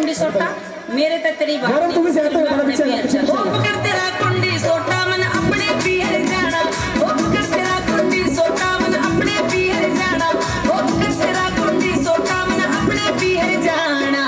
कुंडी सोटा मेरे ते तेरी बात गरम तुम्हें से आता है बड़ा पीछे वो पकड़ तेरा कुंडी सोटा मन अपने पीर जाना वो पकड़ तेरा कुंडी सोटा मन अपने पीर जाना वो पकड़ तेरा कुंडी सोटा मन अपने पीर जाना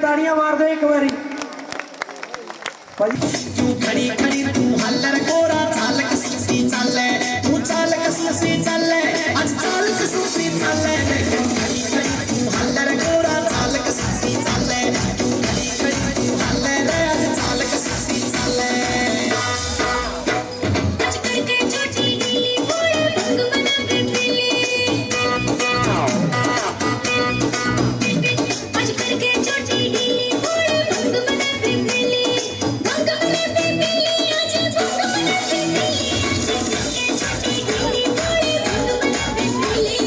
ताड़ियां मार दो एक बारी तू खड़ी खड़ी तू हल्लर गोरा चाल कसली चाले तू चाल कसली चाले आज चाल कसली चाले तू खड़ी खड़ी तू हल्लर गोरा चाल कसली चाले तू खड़ी खड़ी तू हल्लर आज चाल कसली चाले आज करके छोटी गली बोल भंग बना बेबेली आज करके छोटी गली बोल भंग बना बेबेली भंग बना बेबेली आज भंग बना बेबेली आज करके छोटी गली बोल भंग बना बेबेली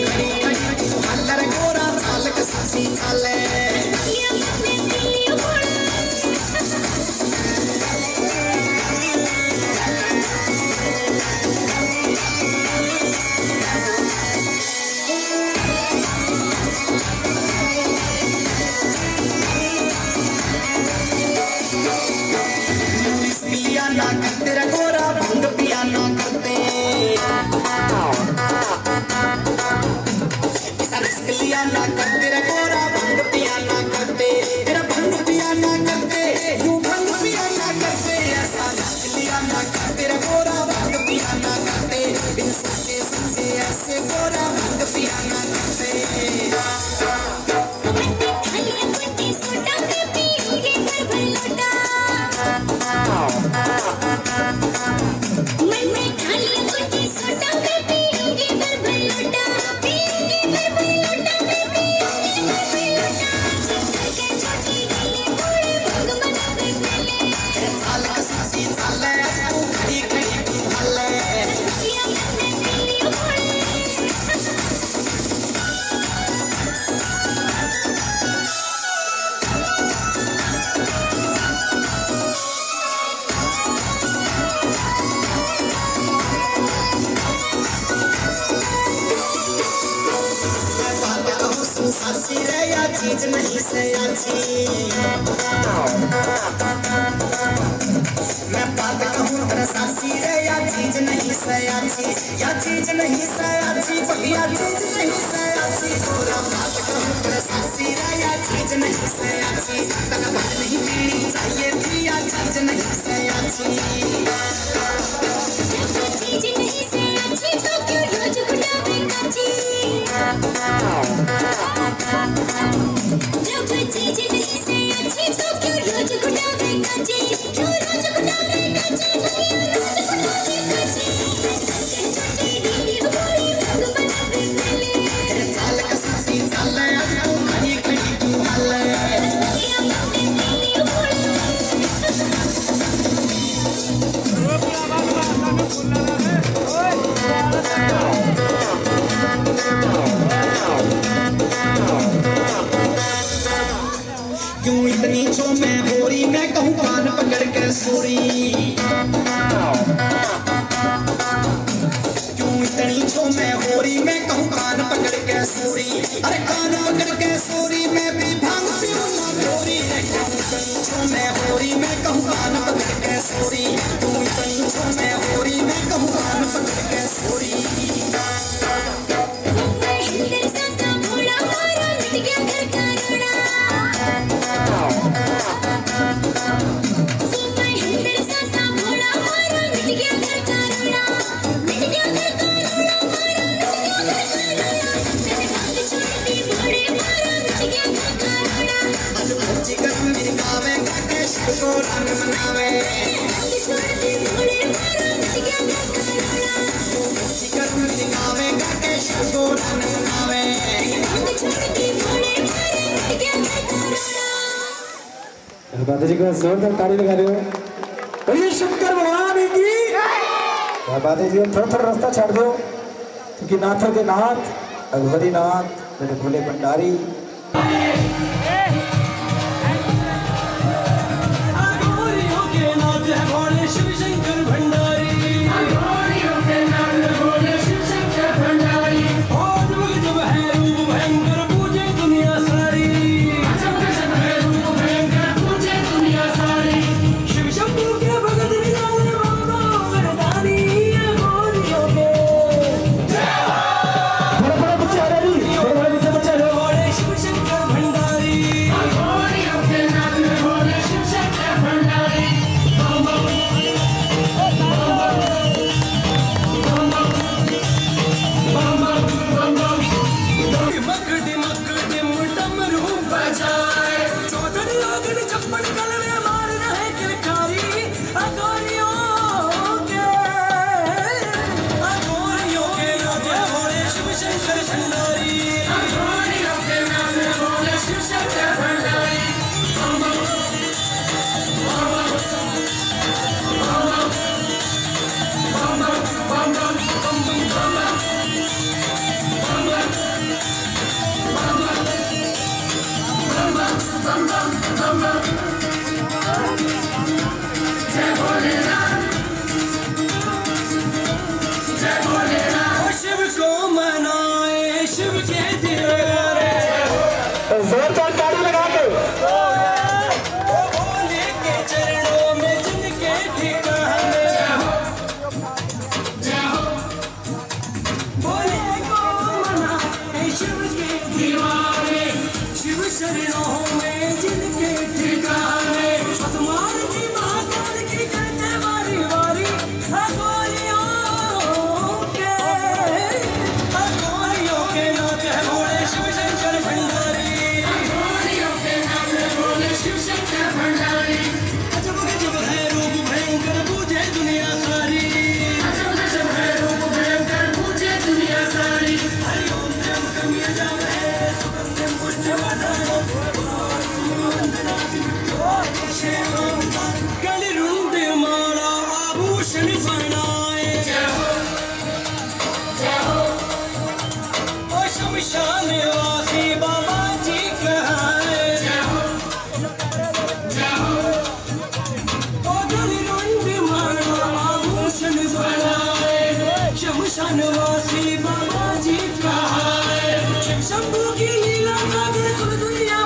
खड़ी खड़ी तू हल्लर गोरा चाल कसली चाले ये अपने दिल बोल पिया ना कर तेरा गोरा भंग पिया ना करते लिया ना कर तेरा गोरा भंग पिया ना करते तेरा भंग पिया ना करते यू भंग पिया ना करते ऐसा लिया ना कर तेरा गोरा भंग पिया ना करते बिन सोचे समझे ऐसे गोरा भंग पिया ना करते खाली कुंडी सोटा पे पीऊंगी भर भर लोटा मन में खाली कुंडी सोटा पे पीऊंगी भर भर लोटा पीऊंगी भर भर लोटा पे पीऊंगी भर भर लोटा करके छोटी गली बोल भंग बना बेबेली चाल कसली चाले तू खड़ी खड़ी तू हल्ले ये अपने दिल बोल चीज नहीं से अच्छी। मैं बात कहूँ तेरा सासी रे या चीज नहीं से अच्छी, या चीज नहीं से अच्छी, या चीज नहीं से अच्छी। पूरा बात कहूँ तेरा सासी रे या चीज नहीं से अच्छी। तेरा बात नहीं पीनी चाहिए थी या चीज नहीं से अच्छी। चीज नहीं से अच्छी तो क्यों रोज गुलाबी काची। जब चीज नहीं से अच्छी तो क्यों रोज गुलाबी काची, क्यों रोज गुलाबी काची, क्यों रोज गुलाबी काची। छोटी गीली भोली रंग बनावे पहले। तेरे चाल कसम चाल आज तू खड़ी खड़ी तू हाल। ये बातें गीली भोली। क्यों इतनी छो मैं बोरी, मैं कहूँ कान पकड़ के सूरी। क्यों इतनी छो मैं बोरी, मैं कहूँ कान पकड़ के सूरी। अरे कान पकड़ के सूरी मैं भी भांग पीऊँ ना गोरी। क्यों इतनी छो मैं बोरी, मैं कहूँ कान पकड़ के सूरी। क्यों इतनी छो मैं बोरी, मैं कहूँ कान पकड़ के सूरी। हिंदर सा भोला मारा मिट गया घर का रोना। हिंदर सा भोला मारा मिट गया घर का रोना। मिट गया घर का रोना मारा, मिट गया घर का रोना। मैंने बात छोड़ दी भोले मारा मिट गया घर का रोना। अनुपजी कर मेरी गावे गाके शिव को रंग मनावे। बात छोड़ दी भोले मारा मिट गया घर का रोना। अनुपजी कर मेरी गावे गाके शिव को रंग मनावे। बात छोड़ दी भोले मारा मिट गया घर का रोना। माता जी को जोरदार ताली लगा दो। बोलिए शंकर भगवान की। क्या बात है जी, थोड़ा थोड़ा रास्ता छोड़ दो क्योंकि नाथों के नाथ अघोरी नाथ मेरे भोले भंडारी। शिव शंकर भंडारी, और जब है रूप भयंकर पूजे दुनिया सारी। शिव शंभू के भगत निराले बाबा वरदानी गोरियों के। बड़े बड़े बच्चे आ रहे हैं जी, बड़े बड़े बच्चे आ रहे हैं। शिव शंकर भंडारी, डिमक डिमक डिम डमरू बजाए। चौधरी आगन चप्पड़ कलवे मार रहे किलकारी। अगोरियों के नाथ भोले शिव शंकर भंडारी। शिव शंकर भंडारी। शिव को मनाए शिव के दिलवारे। जोरदार ताली लगा दो। भोले के चरणों में जिनके ठिकाने। भोले को मनाए शिव के दीवाने। शिव शरणों में जिनके ठिकाने। आसमान की महाकाल की करते वारी वारी। अगोरियों के नाथ है भोले शिव शंकर भंडारी। अजब गजब है रूप भयंकर पूजे दुनिया सारी। हरिओम प्रेम कमिया जाम है सुगंधिम पुष्टवर्धनम। गलरुंड माला आभूषण बनाए। ओ शमशान वासी बाबा जी कहाए। ओ गलरुंड माला आभूषण बनाए। शमशान वासी बाबा जी कहाए। शिव शंभू की लीला जागे कुल दुनिया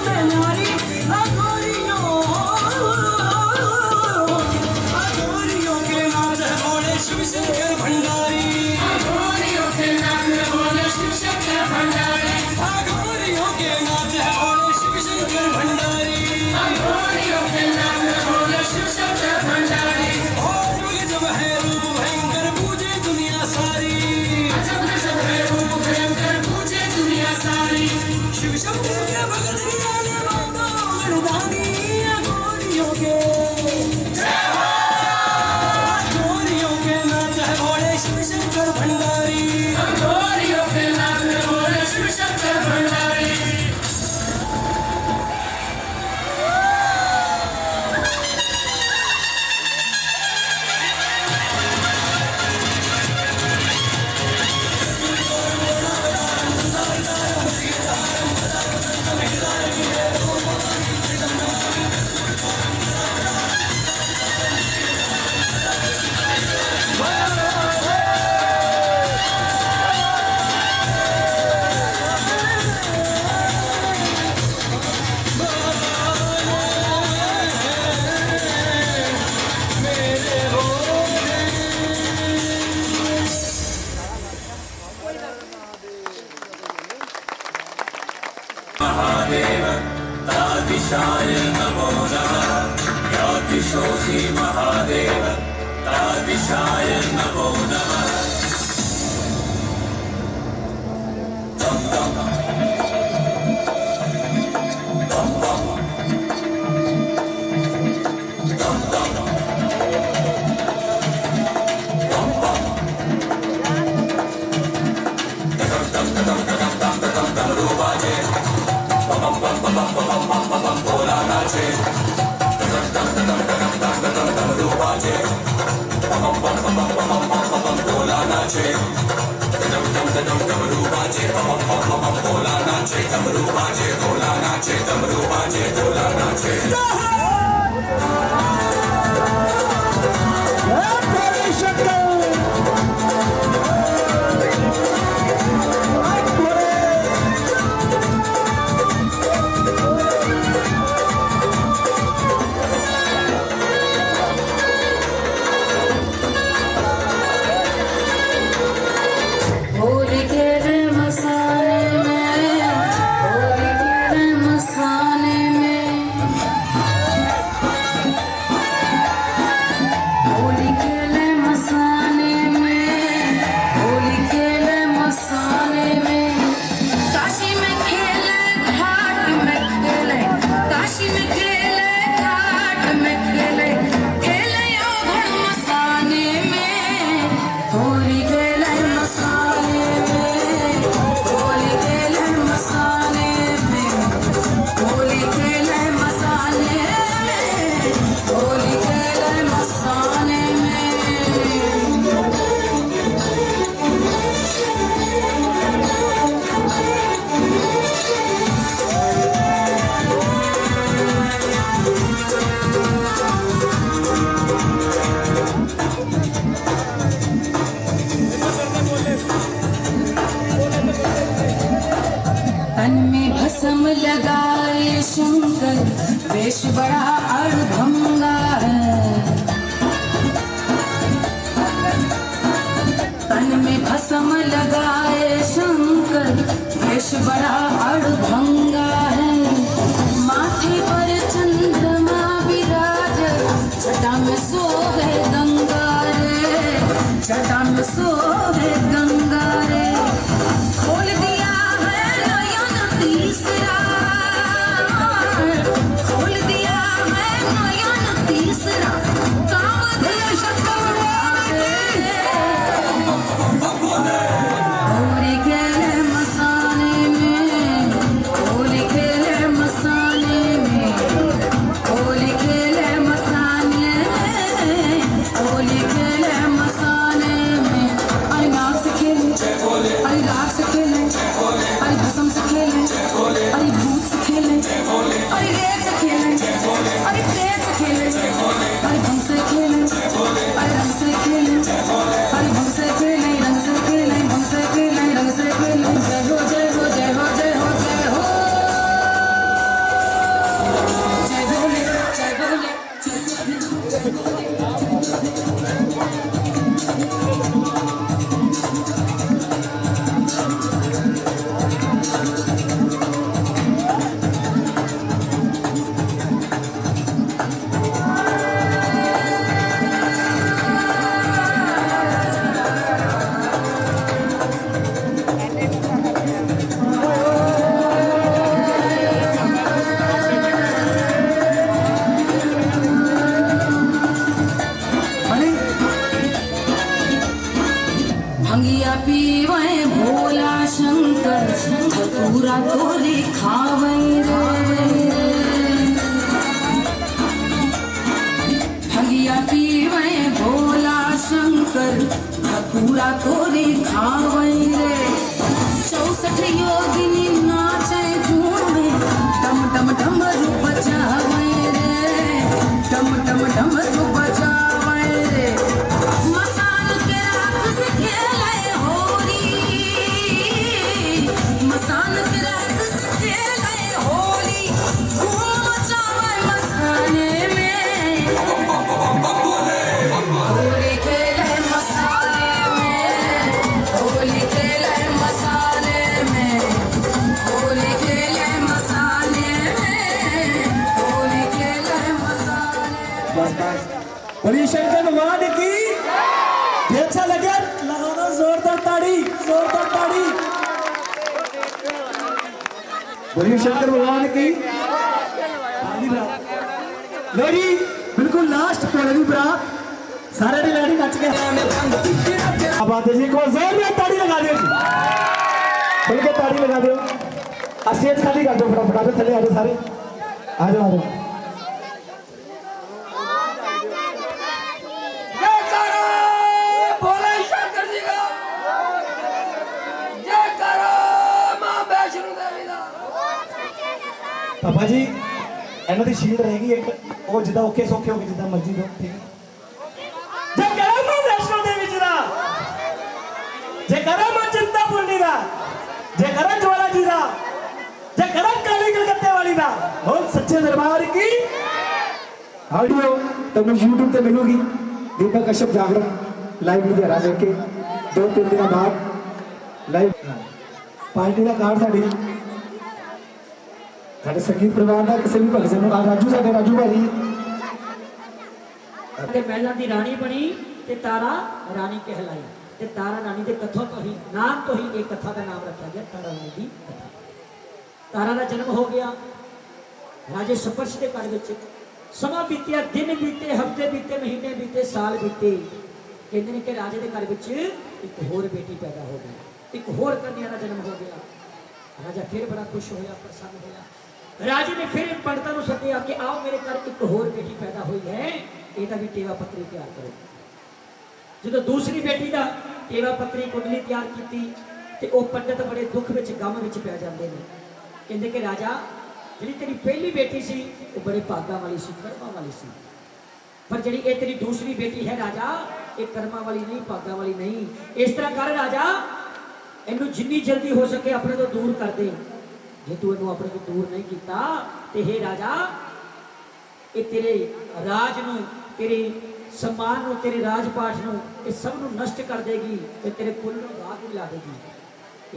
तादृशाय नमो नमः यातिशोऽसि महादेव तादृशाय नमो नमः तन में भस्म लगाए शंकर वेश बड़ा अड़भंगा है तन में भस्म लगाए शंकर वेश बड़ा अड़भंगा है माथे पर चंद्रमा विराज जटा में सोहे गंगा रे जटा में सोहे गंगा रे खोल दिया तीसरा खोल दिया है नयन तीसरा कामधेश होली खेले मसाले में होली खेले मसाले में होली खेले मसाले में होली खेले मसाले में अरे नाग से खेले अरे राग से खेले अरे भस्म से खेले अरे भूत से खेले अरे रेत से खेले अरे प्रेत से खेले अरे भंग से खेले अरे रंग से खेले अरे भंग से खेले रंग से खेले भंग से खेले रंग से खेले जय हो जय हो जय हो जय हो जय हो जय भोले जय भोले जय भंगिया पीवे भोला शंकर धतूरा तोरे खावे रे भंगिया पीवे भोला शंकर धतूरा तोरे खावे रे 64 योगिनी नाचे झूमे टम टम डमरू बजावे रे टम टम डमरू बजावे रे मसान के राख से खेले होली मसान के राख से खेले होली घूम मचावे मसाने में होली खेले मसाने में होली खेले मसाने में होली खेले मसाने में बोलिए शंकर भगवान की। लो जी बिल्कुल लास्ट कोने की बरात सारे ने लैडी नच के बात है जी को जोरदार ताड़ी लगा दियो जी, खुल के ताड़ी लगा दियो। स्टेज खाली कर दो फटाफट, आ जाओ थले, आ जाओ सारे, आ जाओ आ जाओ। भोले शंकर जी का जय करो, मां वैष्णो देवी का। पापा जी ਇਹਨਾਂ ਦੀ ਸ਼ੀਲਡ ਰਹੇਗੀ ਇੱਕ, ਉਹ ਜਿੱਦਾਂ ਓਕੇ ਸੌਖੇ ਹੋ ਕੇ ਜਿੱਦਾਂ ਮਰਜ਼ੀ ਦੋ, ਠੀਕ ਹੈ। ਜੇ ਕਰਾਂ ਮੈਂ ਵੈਸ਼ਨੋ ਦੇਵੀ ਜੀ ਦਾ, ਜੇ ਕਰਾਂ ਮੈਂ ਚਿੰਤਾਪੁਰਨੀ ਦਾ, ਜੇ ਕਰਾਂ ਜਵਾਲਾ ਜੀ ਦਾ, ਜੇ ਕਰਾਂ ਕਾਲੀ ਕਲਕੱਤੇ ਵਾਲੀ ਦਾ, ਹੋਰ ਸੱਚੇ ਦਰਬਾਰ की ऑडियो ਤੁਹਾਨੂੰ YouTube ਤੇ ਮਿਲੂਗੀ। दीपक कश्यप जागरण लाइव लुधियाना लेके 2-3 ਦਿਨਾਂ ਬਾਅਦ ਲਾਈਵ ਪਾਰਟੀ ਦਾ ਕਾਰਡ ਸਾਡੀ ਸਾਡੇ ਸੰਗੀਤ ਪਰਿਵਾਰ ਦਾ ਕਿਸੇ ਵੀ ਭਗਤ ਨੂੰ ਆ ਰਾਜੂ, ਸਾਡੇ ਰਾਜੂ ਭਾਜੀ ਤੇ ਮਹਿਲਾਂ ਦੀ ਰਾਣੀ ਬਣੀ ਤੇ ਤਾਰਾ ਰਾਣੀ ਕਹਿਲਾਈ ਤੇ ਤਾਰਾ ਰਾਣੀ ਦੇ ਕਥਾ ਤੋਂ ਹੀ ਨਾਮ ਤੋਂ ਹੀ ਇਹ ਕਥਾ ਦਾ ਨਾਮ ਰੱਖਿਆ ਗਿਆ ਤਾਰਾ ਰਾਣੀ ਦੀ ਕਥਾ। ਤਾਰਾ ਦਾ ਜਨਮ ਹੋ ਗਿਆ ਰਾਜੇ ਸਪਰਸ਼ ਦੇ ਘਰ ਵਿੱਚ। ਸਮਾਂ ਬੀਤਿਆ, ਦਿਨ ਬੀਤੇ, ਹਫ਼ਤੇ ਬੀਤੇ, ਮਹੀਨੇ ਬੀਤੇ, ਸਾਲ ਬੀਤੇ। ਕਹਿੰਦੇ ਨੇ ਕਿ ਰਾਜੇ ਦੇ ਘਰ ਵਿੱਚ ਇੱਕ ਹੋਰ ਬੇਟੀ ਪੈਦਾ ਹੋ ਗਈ, ਇੱਕ ਹੋਰ ਕੰਨਿਆ ਦਾ ਜਨਮ ਹੋ ਗਿਆ। ਰਾਜਾ ਫਿਰ ਬੜਾ ਖੁਸ਼ ਹੋਇਆ, ਪ੍ਰਸੰਨ ਹੋਇਆ। राजे ने फिर पंडितों को सद्या कि आओ मेरे घर एक होर बेटी पैदा हुई है, ਇਹਦਾ भी टेवा पत्री तैयार करो। जो दूसरी बेटी का टेवा पत्री कुंडली तैयार की ते वो पंडित बड़े दुख विच गम विच पै जाते हैं। कहते कि राजा जी तेरी पहली बेटी सी वो बड़े भागा वाली सी, कर्मा वाली सी, पर जी ये तेरी दूसरी बेटी है राजा ये कर्मा वाली नहीं, भागा वाली नहीं। इस तरह कर राजा इनू जिन्नी जल्दी हो सके अपने तो दूर कर दे। जे तू इनू अपने को दूर नहीं किया तो हे राजा ये तेरे राज नू, तेरे सम्मान नू, तेरे राजपाठ नू, ये सब नू नष्ट कर देगी ते तेरे कुल नू दाग भी ला देगी।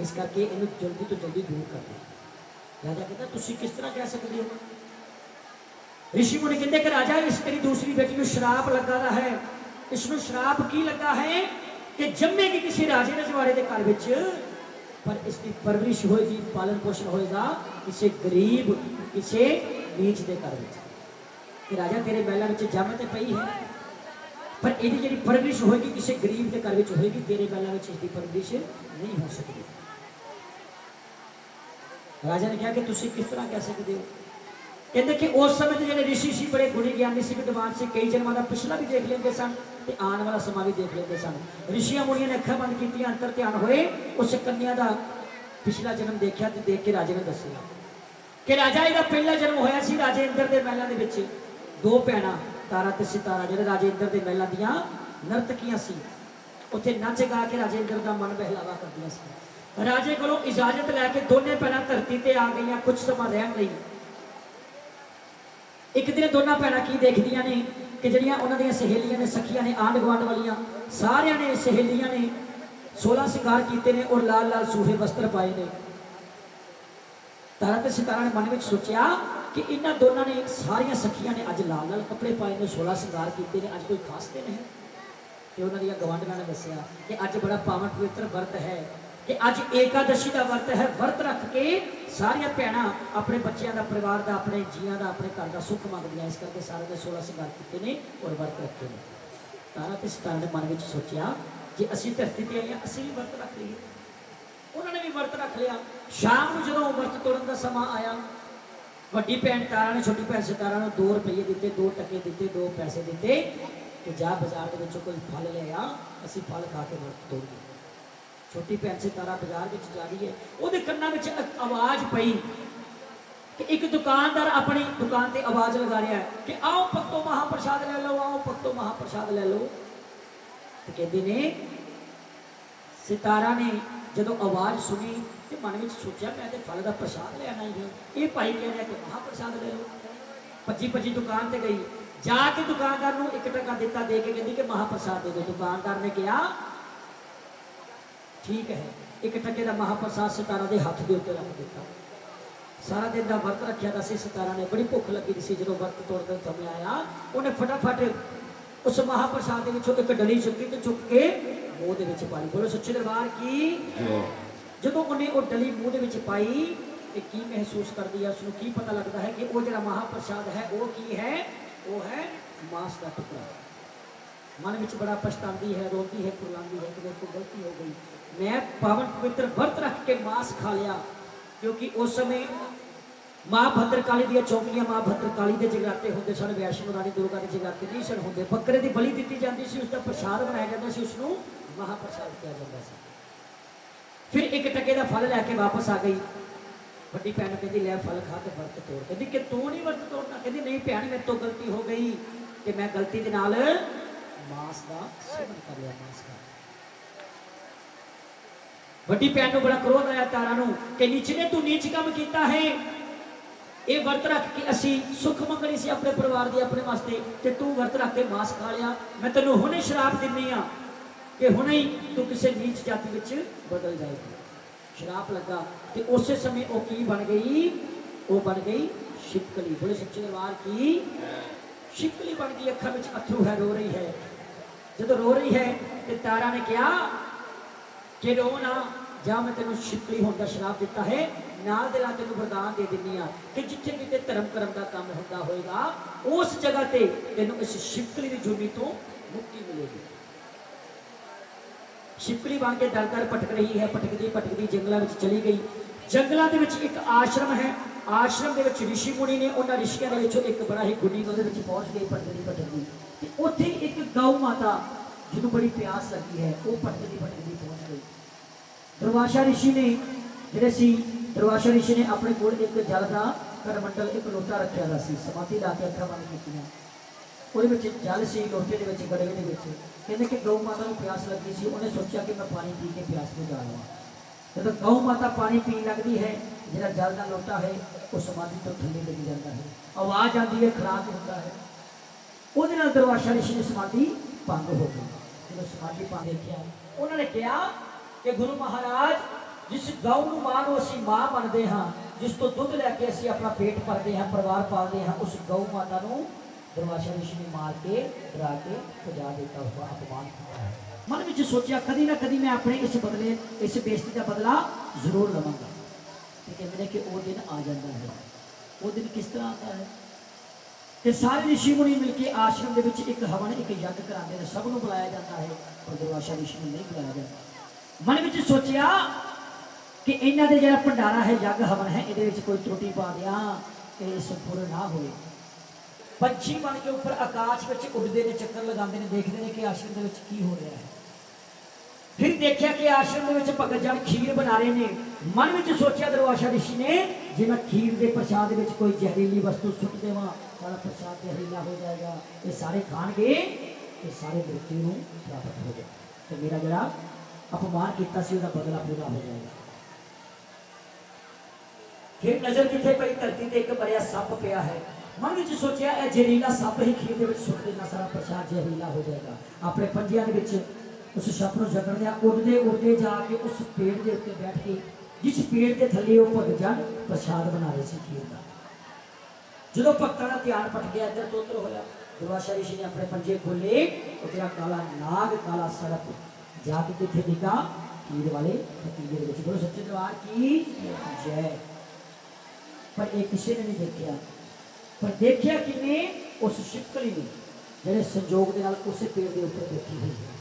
इस करके इनू जल्दी तो जल्दी दूर कर दे। राजा कहता तुसी किस तरह कह सकते हो? ऋषि मुनि कहते कि राजा इस तेरी दूसरी बेटी नू श्राप लगा रहा है। इसनू श्राप की लगा है कि जम्मेगी किसी राजे रजवाड़े के घर विच, पर इसकी परवरिश होएगी, पालन पोषण होएगा किसी गरीब, किसी नीच के घर में। कि राजा तेरे महलों में जम तो पई है, पर यदि जी परवरिश होएगी किसी गरीब के घर में होएगी, तेरे महलों में इसकी परवरिश नहीं हो सकती। राजा ने कहा कि तुम किस तरह कह सकते हो? कहते कि उस समय के जो ऋषि सी बड़े गुणी ज्ञानी सी, विद्वान से, कई जन्मों का पिछला भी देख लेंगे सन ते आने वाला समा भी देख लेंगे सन। ऋषियां मुनिया ने अखा बंद की, अंतर ध्यान होए, उस कन्या का पिछला जन्म देखा तो देख के राजे ने दसिया कि राजा इसका पहला जन्म होया सी राजे इंद्र के महलों के विच। दो भैणां तारा ते सितारा जो राजे इंद्र के महलों दियां नर्तकियां सी, उत्थे नच गा के राजे इंद्र का मन बहलावा करदियां सी। राजे कोलों इजाजत लैके दोने भैणां धरती ते आ गईयां कुछ समा रहण लई। एक दिन दोनों भैणां की देखदियां ने कि जिहड़ियां उन्हां दीयां सहेलियां ने, सखियां ने, आंढ गुआंढ वालियां सारियां ने सहेलियां ने 16 सिंगार कीते ने और लाल लाल सूहे वस्त्र पाए ने। तारा ते सितारा ने मन में सोचा कि इन्हां दोनों ने सारियां सखियां ने अज लाल लाल कपड़े पाए ने, 16 सिंगार कीते ने, अज कोई खास दिन है। तो उन्हां दीयां गवांढणां ने दस्सिया कि अज बड़ा पावन पवित्र व्रत है, कि अज एकादशी का व्रत है। व्रत रख के सारिया भैणां अपने बच्चों का, परिवार का, अपने जियां का, अपने घर का सुख मंगदियां। इस करके सारे ने 16 सिंगार किए ने और व्रत रखे ने। तारा ते सितारा ने मन में सोचा जे असीं धरती ते आए असीं भी व्रत रख लीए। उन्होंने भी व्रत रख लिया। शाम को जो व्रत तोड़न का समा आया, वड्डी भैन तारा ने छोटी भैन सितारा ने 2 रुपये दिते, 2 टके दिते, 2 पैसे दिते कि जा बाजार के विचों कोई फल ले आ, असीं फल खा के व्रत तोड़िए। छोटी भैन सितारा बाजार में जा रही है, वो कन्ना में आवाज पई कि एक दुकानदार अपनी दुकान से आवाज लगा रहा है कि आओ भक्तो महाप्रसाद ले लो, आओ भक्तो महाप्रसाद ले लो। तो कहते ने सितारा ने जो आवाज सुनी तो मन में सोचा मैं तो फल का प्रसाद लेना ही है, ये भाई कह रहा कि महाप्रसाद ले लो। भजी भजी दुकान से गई, जाके दुकानदार को 1 टका दिता, दे के कहती कि महाप्रसाद दे दो। दुकानदार ने कहा ठीक है, 1 टके का महाप्रसाद सितारा के हाथ के उत्ते रख दिता। सारा दिन का व्रत रखा था सितारा ने, बड़ी भुख लगी थी। जो व्रत तोड़ने समय आया उन्हें फटाफट उस महाप्रसाद के एक डली चुकी तो चुक के मुँह के पाई। बोलो सच्चे दरबार की। जो उन्हें वो डली मुँह के पाई ਇਹ ਕੀ ਮਹਿਸੂਸ ਕਰਦੀ ਹੈ, ਉਸਨੂੰ ਕੀ ਪਤਾ ਲੱਗਦਾ ਹੈ ਕਿ ਉਹ ਜਿਹੜਾ ਮਹਾਪ੍ਰਸਾਦ ਹੈ ਉਹ ਕੀ ਹੈ, ਉਹ ਹੈ ਮਾਸ ਦਾ ਟੁਕੜਾ। ਮਨ ਵਿੱਚ ਬੜਾ ਪਛਤਾਉਂਦੀ ਹੈ, ਰੋਂਦੀ ਹੈ, ਕੁਰਲਾਉਂਦੀ ਹੈ ਕਿ ਮੇਰੇ ਤੋਂ ਗਲਤੀ ਹੋ ਗਈ, ਮੈਂ ਪਾਵਨ ਪਵਿੱਤਰ ਵਰਤ ਰੱਖ ਕੇ ਮਾਸ ਖਾ ਲਿਆ। ਕਿਉਂਕਿ ਉਸ ਸਮੇਂ ਮਾਂ ਭद्रकाली ਦੀਆਂ ਚੌਕੀਆਂ, ਮਾਂ भद्रकाली ਦੇ ਜਗਰਾਤੇ ਹੁੰਦੇ ਸਨ, ਵੈਸ਼ਨੋ ਰਾਣੀ ਦੁਰਗਾ ਦੇ ਜਗਰਾਤੇ ਨਹੀਂ ਸਨ ਹੁੰਦੇ। ਬੱਕਰੇ ਦੀ ਬਲੀ ਦਿੱਤੀ ਜਾਂਦੀ ਸੀ, ਉਸਦਾ ਪ੍ਰਸ਼ਾਦ ਬਣਾਇਆ ਜਾਂਦਾ ਸੀ, ਉਸਨੂੰ ਮਹਾਪ੍ਰਸਾਦ ਕਿਹਾ ਜਾਂਦਾ ਸੀ। ਫਿਰ 1 ਟਕੇ ਦਾ ਫਲ ਲੈ ਕੇ ਵਾਪਸ ਆ ਗਈ। ਵੱਡੀ ਭੈਣ ਨੂੰ ਕਹਿੰਦੀ ਲੈ ਫਲ ਖਾ ਕੇ ਵਰਤ ਤੋੜ। ਕਹਿੰਦੀ ਕਿ ਤੂੰ ਨਹੀਂ ਵਰਤ ਤੋੜਨਾ। ਕਹਿੰਦੀ ਨਹੀਂ ਭੈਣ, ਮੇਰੇ ਤੋਂ ਗਲਤੀ ਹੋ ਗਈ ਕਿ ਮੈਂ ਗਲਤੀ ਦੇ ਨਾਲ ਮਾਸ ਦਾ ਸੇਵਨ ਕਰ ਲਿਆ, ਮਾਸ ਦਾ। ਵੱਡੀ ਭੈਣ ਨੂੰ ਬੜਾ ਕ੍ਰੋਧ ਆਇਆ ਤਾਰਾ ਨੂੰ ਕਿ ਨੀਚਨੇ ਤੂੰ ਨੀਚ ਕੰਮ ਕੀਤਾ ਹੈ। ਇਹ ਵਰਤ ਰੱਖ ਕੇ ਅਸੀਂ ਸੁੱਖ ਮੰਗਣੀ ਸੀ ਆਪਣੇ ਪਰਿਵਾਰ ਦੀ, ਆਪਣੇ ਵਾਸਤੇ, ਤੇ ਤੂੰ ਵਰਤ ਰੱਖ ਕੇ ਮਾਸ ਖਾ ਲਿਆ। ਮੈਂ ਤੈਨੂੰ ਹੁਣੇ ਸ਼ਰਾਪ ਦਿੰਨੀ ਆ ਕਿ ਹੁਣੇ ਹੀ ਤੂੰ ਕਿਸੇ ਨੀਚ ਜਾਤੀ ਵਿੱਚ ਬਦਲ ਜਾਏਗੀ। ਸ਼ਰਾਪ ਲੱਗਾ ਤੇ ਉਸੇ ਸਮੇਂ ਉਹ ਕੀ ਬਣ ਗਈ, ਉਹ ਬਣ ਗਈ ਸ਼ਿਪਕਲੀ। ਬੋਲੇ ਸੱਚੇ ਦਰਬਾਰ ਕੀ ਸ਼ਿਪਕਲੀ ਬਣ ਗਈ। ਅੱਖਾਂ ਵਿੱਚ ਅੱਥਰੂ ਹੈ, ਰੋ ਰਹੀ ਹੈ। ਜਦੋਂ ਰੋ ਰਹੀ ਹੈ ਤੇ ਤਾਰਾ ਨੇ ਕਿਹਾ ਕਿ ਰੋ ਨਾ ਜਾ, ਮੈਂ ਤੈਨੂੰ ਸ਼ਿਪਕਲੀ ਹੋਣ ਦਾ ਸ਼ਰਾਪ ਦਿੱਤਾ ਹੈ, ਨਾਲ ਦੇ ਨਾਲ ਤੈਨੂੰ ਵਰਦਾਨ ਦੇ ਦਿੰਦੀ ਆ ਕਿ ਜਿੱਥੇ ਕਿਤੇ ਧਰਮ ਕਰਮ ਦਾ ਕੰਮ ਹੁੰਦਾ ਹੋਏਗਾ ਉਸ ਜਗ੍ਹਾ ਤੇ ਤੈਨੂੰ ਇਸ ਸ਼ਿਪਕਲੀ ਦੀ ਜੂਮੀ ਤੋਂ ਮੁਕਤੀ ਮਿਲੇਗੀ। ਸ਼ਿਪਕਲੀ ਬਣ ਕੇ ਦਰ ਦਰ ਭਟਕ ਰਹੀ ਹੈ, ਭਟਕਦੀ ਭਟਕਦੀ ਜੰਗਲਾਂ ਵਿੱਚ ਚਲੀ ਗਈ। ਜੰਗਲਾਂ ਦੇ ਵਿੱਚ ਇੱਕ ਆਸ਼ਰਮ ਹੈ, ਆਸ਼ਰਮ ਦੇ ਵਿੱਚ ਰਿਸ਼ੀ ਮੁਨੀ ਨੇ। ਉਹਨਾਂ ਰਿਸ਼ੀਆਂ ਦੇ ਵਿੱਚੋਂ ਇੱਕ ਬੜਾ ਹੀ ਗੁਣੀ ਉਹਦੇ ਵਿੱਚ ਪਹੁੰਚ ਗਈ, ਭਟਕਦੀ ਭਟਕਦੀ। ਤੇ ਉੱਥੇ ਇੱਕ ਗਊ ਮਾਤਾ ਜਿਹਨੂੰ ਬੜੀ ਪਿਆਸ ਲੱਗੀ ਹੈ, ਉਹ ਭਟਕਦੀ ਭਟਕਦੀ ਪਹੁੰਚ ਗਈ। ਦੁਰਵਾਸਾ ਰਿਸ਼ੀ ਨੇ ਜਿਹੜੇ ਸੀ, ਦੁਰਵਾਸਾ ਰਿਸ਼ੀ ਨੇ ਆਪਣੇ ਕੋਲ ਇੱਕ ਜਲ ਦਾ ਕਰਮੰਡਲ, ਇੱਕ ਲੋਟਾ ਰੱਖਿਆ ਦਾ ਸੀ। ਸਮਾਧੀ ਲਾ ਕੇ ਅੱਖਾਂ ਬੰਦ ਕੀਤੀਆਂ, ਉਹਦੇ ਵਿੱਚ ਜਲ ਸੀ, ਲੋਟੇ ਦੇ ਵਿੱਚ, ਗੜਵੇ ਦੇ ਵਿੱਚ। ਕਹਿੰਦੇ ਕਿ ਗਊ ਮਾਤਾ ਨੂੰ ਪਿਆਸ ਲੱਗੀ ਸੀ, ਉਹਨੇ ਸੋਚਿਆ ਕਿ ਮੈਂ ਪਾਣੀ ਪੀ ਕੇ ਪਿਆਸ ਬੁਝਾ ਲਵਾਂ। ਜਦੋਂ ਗਊ ਮਾਤਾ ਪਾਣੀ ਪੀਣ ਲੱਗਦੀ ਹੈ, ਜਿਹੜਾ ਜਲ ਦਾ ਲੋਟਾ ਹੈ ਉਹ ਸਮਾਧੀ ਤੋਂ ਥੱਲੇ ਡਿੱਗ ਜਾਂਦਾ ਹੈ, ਆਵਾਜ਼ ਆਉਂਦੀ ਹੈ, ਖੜਾਕ ਹੁੰਦਾ ਹੈ। ਉਹਦੇ ਨਾਲ ਦੁਰਵਾਸਾ ਰਿਸ਼ੀ ਦੀ ਸਮਾਧੀ ਭੰਗ ਹੋ ਗਈ। ਜਦੋਂ ਸਮਾਧੀ ਭੰਗ ਦੇਖਿਆ, ਉਹਨਾਂ ਨੇ ਕਿਹਾ ਕਿ ਗੁਰੂ ਮਹਾਰਾਜ, ਜਿਸ ਗਊ ਨੂੰ ਮਾਂ ਨੂੰ ਅਸੀਂ ਮਾਂ ਮੰਨਦੇ ਹਾਂ, ਜਿਸ ਤੋਂ ਦੁੱਧ ਲੈ ਕੇ ਅਸੀਂ ਆਪਣਾ ਪੇਟ ਭਰਦੇ ਹਾਂ, ਪਰਿਵਾਰ ਪਾਲਦੇ ਹਾਂ, ਉਸ ਗਊ ਮਾਤਾ ਨੂੰ ਦੁਰਵਾਸਾ ਰਿਸ਼ੀ ਨੇ ਮਾਰ ਕੇ, ਡਰਾ ਕੇ ਭਜਾ ਦਿੱਤਾ, ਉਸਦਾ ਅਪਮਾਨ ਕੀਤਾ। ਮਨ ਵਿੱਚ ਸੋਚਿਆ ਕਦੀ ਨਾ ਕਦੀ ਮੈਂ ਆਪਣੇ ਇਸ ਬਦਲੇ, ਇਸ ਬੇਇੱਜ਼ਤੀ ਦਾ ਬਦਲਾ ਜ਼ਰੂਰ ਲਵਾਂਗਾ। ਤੇ ਕਹਿੰਦੇ ਨੇ ਕਿ ਉਹ ਦਿਨ ਆ ਜਾਂਦਾ ਹੈ। ਉਹ ਦਿਨ ਕਿਸ ਤਰ੍ਹਾਂ ਆਉਂਦਾ ਹੈ ਕਿ ਸਾਰੇ ਰਿਸ਼ੀ ਮੁਨੀ ਮਿਲ ਕੇ ਆਸ਼ਰਮ ਦੇ ਵਿੱਚ ਇੱਕ ਹਵਨ, ਇੱਕ ਯੱਗ ਕਰਾਉਂਦੇ ਨੇ। ਸਭ ਨੂੰ ਬੁਲਾਇਆ ਜਾਂਦਾ ਹੈ ਪਰ ਦੁਰਵਾਸਾ ਰਿਸ਼ੀ ਨੂੰ ਨਹੀਂ ਬੁਲਾਇਆ ਜਾਂਦਾ। ਮਨ ਵਿੱਚ ਸੋਚਿਆ ਕਿ ਇਹਨਾਂ ਦੇ ਜਿਹੜਾ ਭੰਡਾਰਾ ਹੈ, ਯੱਗ ਹਵਨ ਹੈ, ਇਹਦੇ ਵਿੱਚ ਕੋਈ त्रुटि ਪਾ ਦਿਆਂ ਕਿ ਇਹ ਸੰਪੂਰਨ ਨਾ ਹੋਵੇ। ਪੰਛੀ ਬਣ ਕੇ ਉੱਪਰ ਆਕਾਸ਼ ਵਿੱਚ ਉੱਡਦੇ ਨੇ, ਚੱਕਰ ਲਗਾਉਂਦੇ ਨੇ, ਦੇਖਦੇ ਨੇ ਕਿ ਆਸ਼ਰਮ ਦੇ ਵਿੱਚ ਕੀ ਹੋ ਰਿਹਾ ਹੈ। ਫਿਰ ਦੇਖਿਆ ਕਿ ਆਸ਼ਰਮ ਦੇ ਵਿੱਚ ਭਗਤ ਜਨ ਖੀਰ ਬਣਾ ਰਹੇ ਨੇ। ਮਨ ਵਿੱਚ ਸੋਚਿਆ ਦੁਰਵਾਸਾ ਰਿਸ਼ੀ ਨੇ, ਜੇ ਮੈਂ ਖੀਰ ਦੇ ਪ੍ਰਸ਼ਾਦ ਵਿੱਚ ਕੋਈ ਜ਼ਹਿਰੀਲੀ ਵਸਤੂ ਸੁੱਟ ਦੇਵਾਂ, ਸਾਰਾ ਪ੍ਰਸ਼ਾਦ ਜ਼ਹਿਰੀਲਾ ਹੋ ਜਾਏਗਾ, ਇਹ ਸਾਰੇ ਖਾਣਗੇ, ਇਹ ਸਾਰੇ ਮ੍ਰਿਤੂ ਨੂੰ ਪ੍ਰਾਪਤ ਹੋ ਜਾਏਗਾ ਤੇ ਮੇਰਾ ਜਿਹੜਾ ਅਪਮਾਨ ਕੀਤਾ ਸੀ ਉਹਦਾ ਬਦਲਾ ਪੂਰਾ ਹੋ ਜਾਏਗਾ। ਫਿਰ ਨਜ਼ਰ ਕਿੱਥੇ ਪਈ, ਧਰਤੀ ਤੇ ਇੱਕ ਮਰਿਆ ਸੱਪ ਪਿਆ ਹੈ। ਮਨ ਵਿੱਚ ਸੋਚਿਆ ਇਹ ਜ਼ਹਿਰੀਲਾ ਸੱਪ ਹੀ ਖੀਰ ਦੇ ਵਿੱਚ ਸੁੱਟ ਦੇਣਾ, ਸਾਰਾ ਪ੍ਰਸ਼ਾਦ ਜ਼ਹਿਰੀਲਾ ਹੋ ਜਾਏਗਾ। ਆਪਣੇ ਪੰਜਿਆਂ ਦੇ ਵਿੱਚ ਉਸ ਸੱਪ ਨੂੰ ਜਕੜਦਿਆਂ ਉੱਡਦੇ ਉੱਡਦੇ ਜਾ ਕੇ ਉਸ ਪੇੜ ਦੇ ਉੱਤੇ ਬੈਠ ਕੇ, ਜਿਸ ਪੇੜ ਦੇ ਥੱਲੇ ਉਹ ਭਗਤ ਜਨ ਪ੍ਰਸ਼ਾਦ ਬਣਾ ਰਹੇ ਸੀ ਖੀਰ ਦਾ। ਜਦੋਂ ਭਗਤਾਂ ਦਾ ਧਿਆਨ ਭਟ ਗਿਆ, ਇੱਧਰ ਤੋਂ ਉੱਧਰ ਹੋਇਆ, ਦੁਰਵਾਸਾ ਰਿਸ਼ੀ ਨੇ ਆਪਣੇ ਪੰਜੇ ਖੋਲੇ, ਉਹ ਜਿਹੜਾ ਕਾਲਾ ਨਾਗ, ਕਾਲਾ ਸਰਪ ਜਾ ਕੇ ਕਿੱਥੇ ਡਿੱਗਾ, ਖੀਰ ਵਾਲੇ ਪਤੀਲੇ ਦੇ ਵਿੱਚ। ਬੋਲੋ ਸੱਚੇ ਦਰਬਾਰ ਕੀ ਜੈ। ਪਰ ਇਹ ਕਿਸੇ ਨੇ ਨਹੀਂ ਦੇਖਿਆ, ਪਰ ਦੇਖਿਆ ਕਿਨੇ, ਉਸ ਸ਼ਿਪਕਲੀ ਨੇ, ਜਿਹੜੇ ਸੰਜੋਗ ਦੇ ਨਾਲ ਉਸੇ ਪੇੜ ਦੇ ਉੱਪਰ ਬੈਠੀ ਹੋਈ ਹੈ।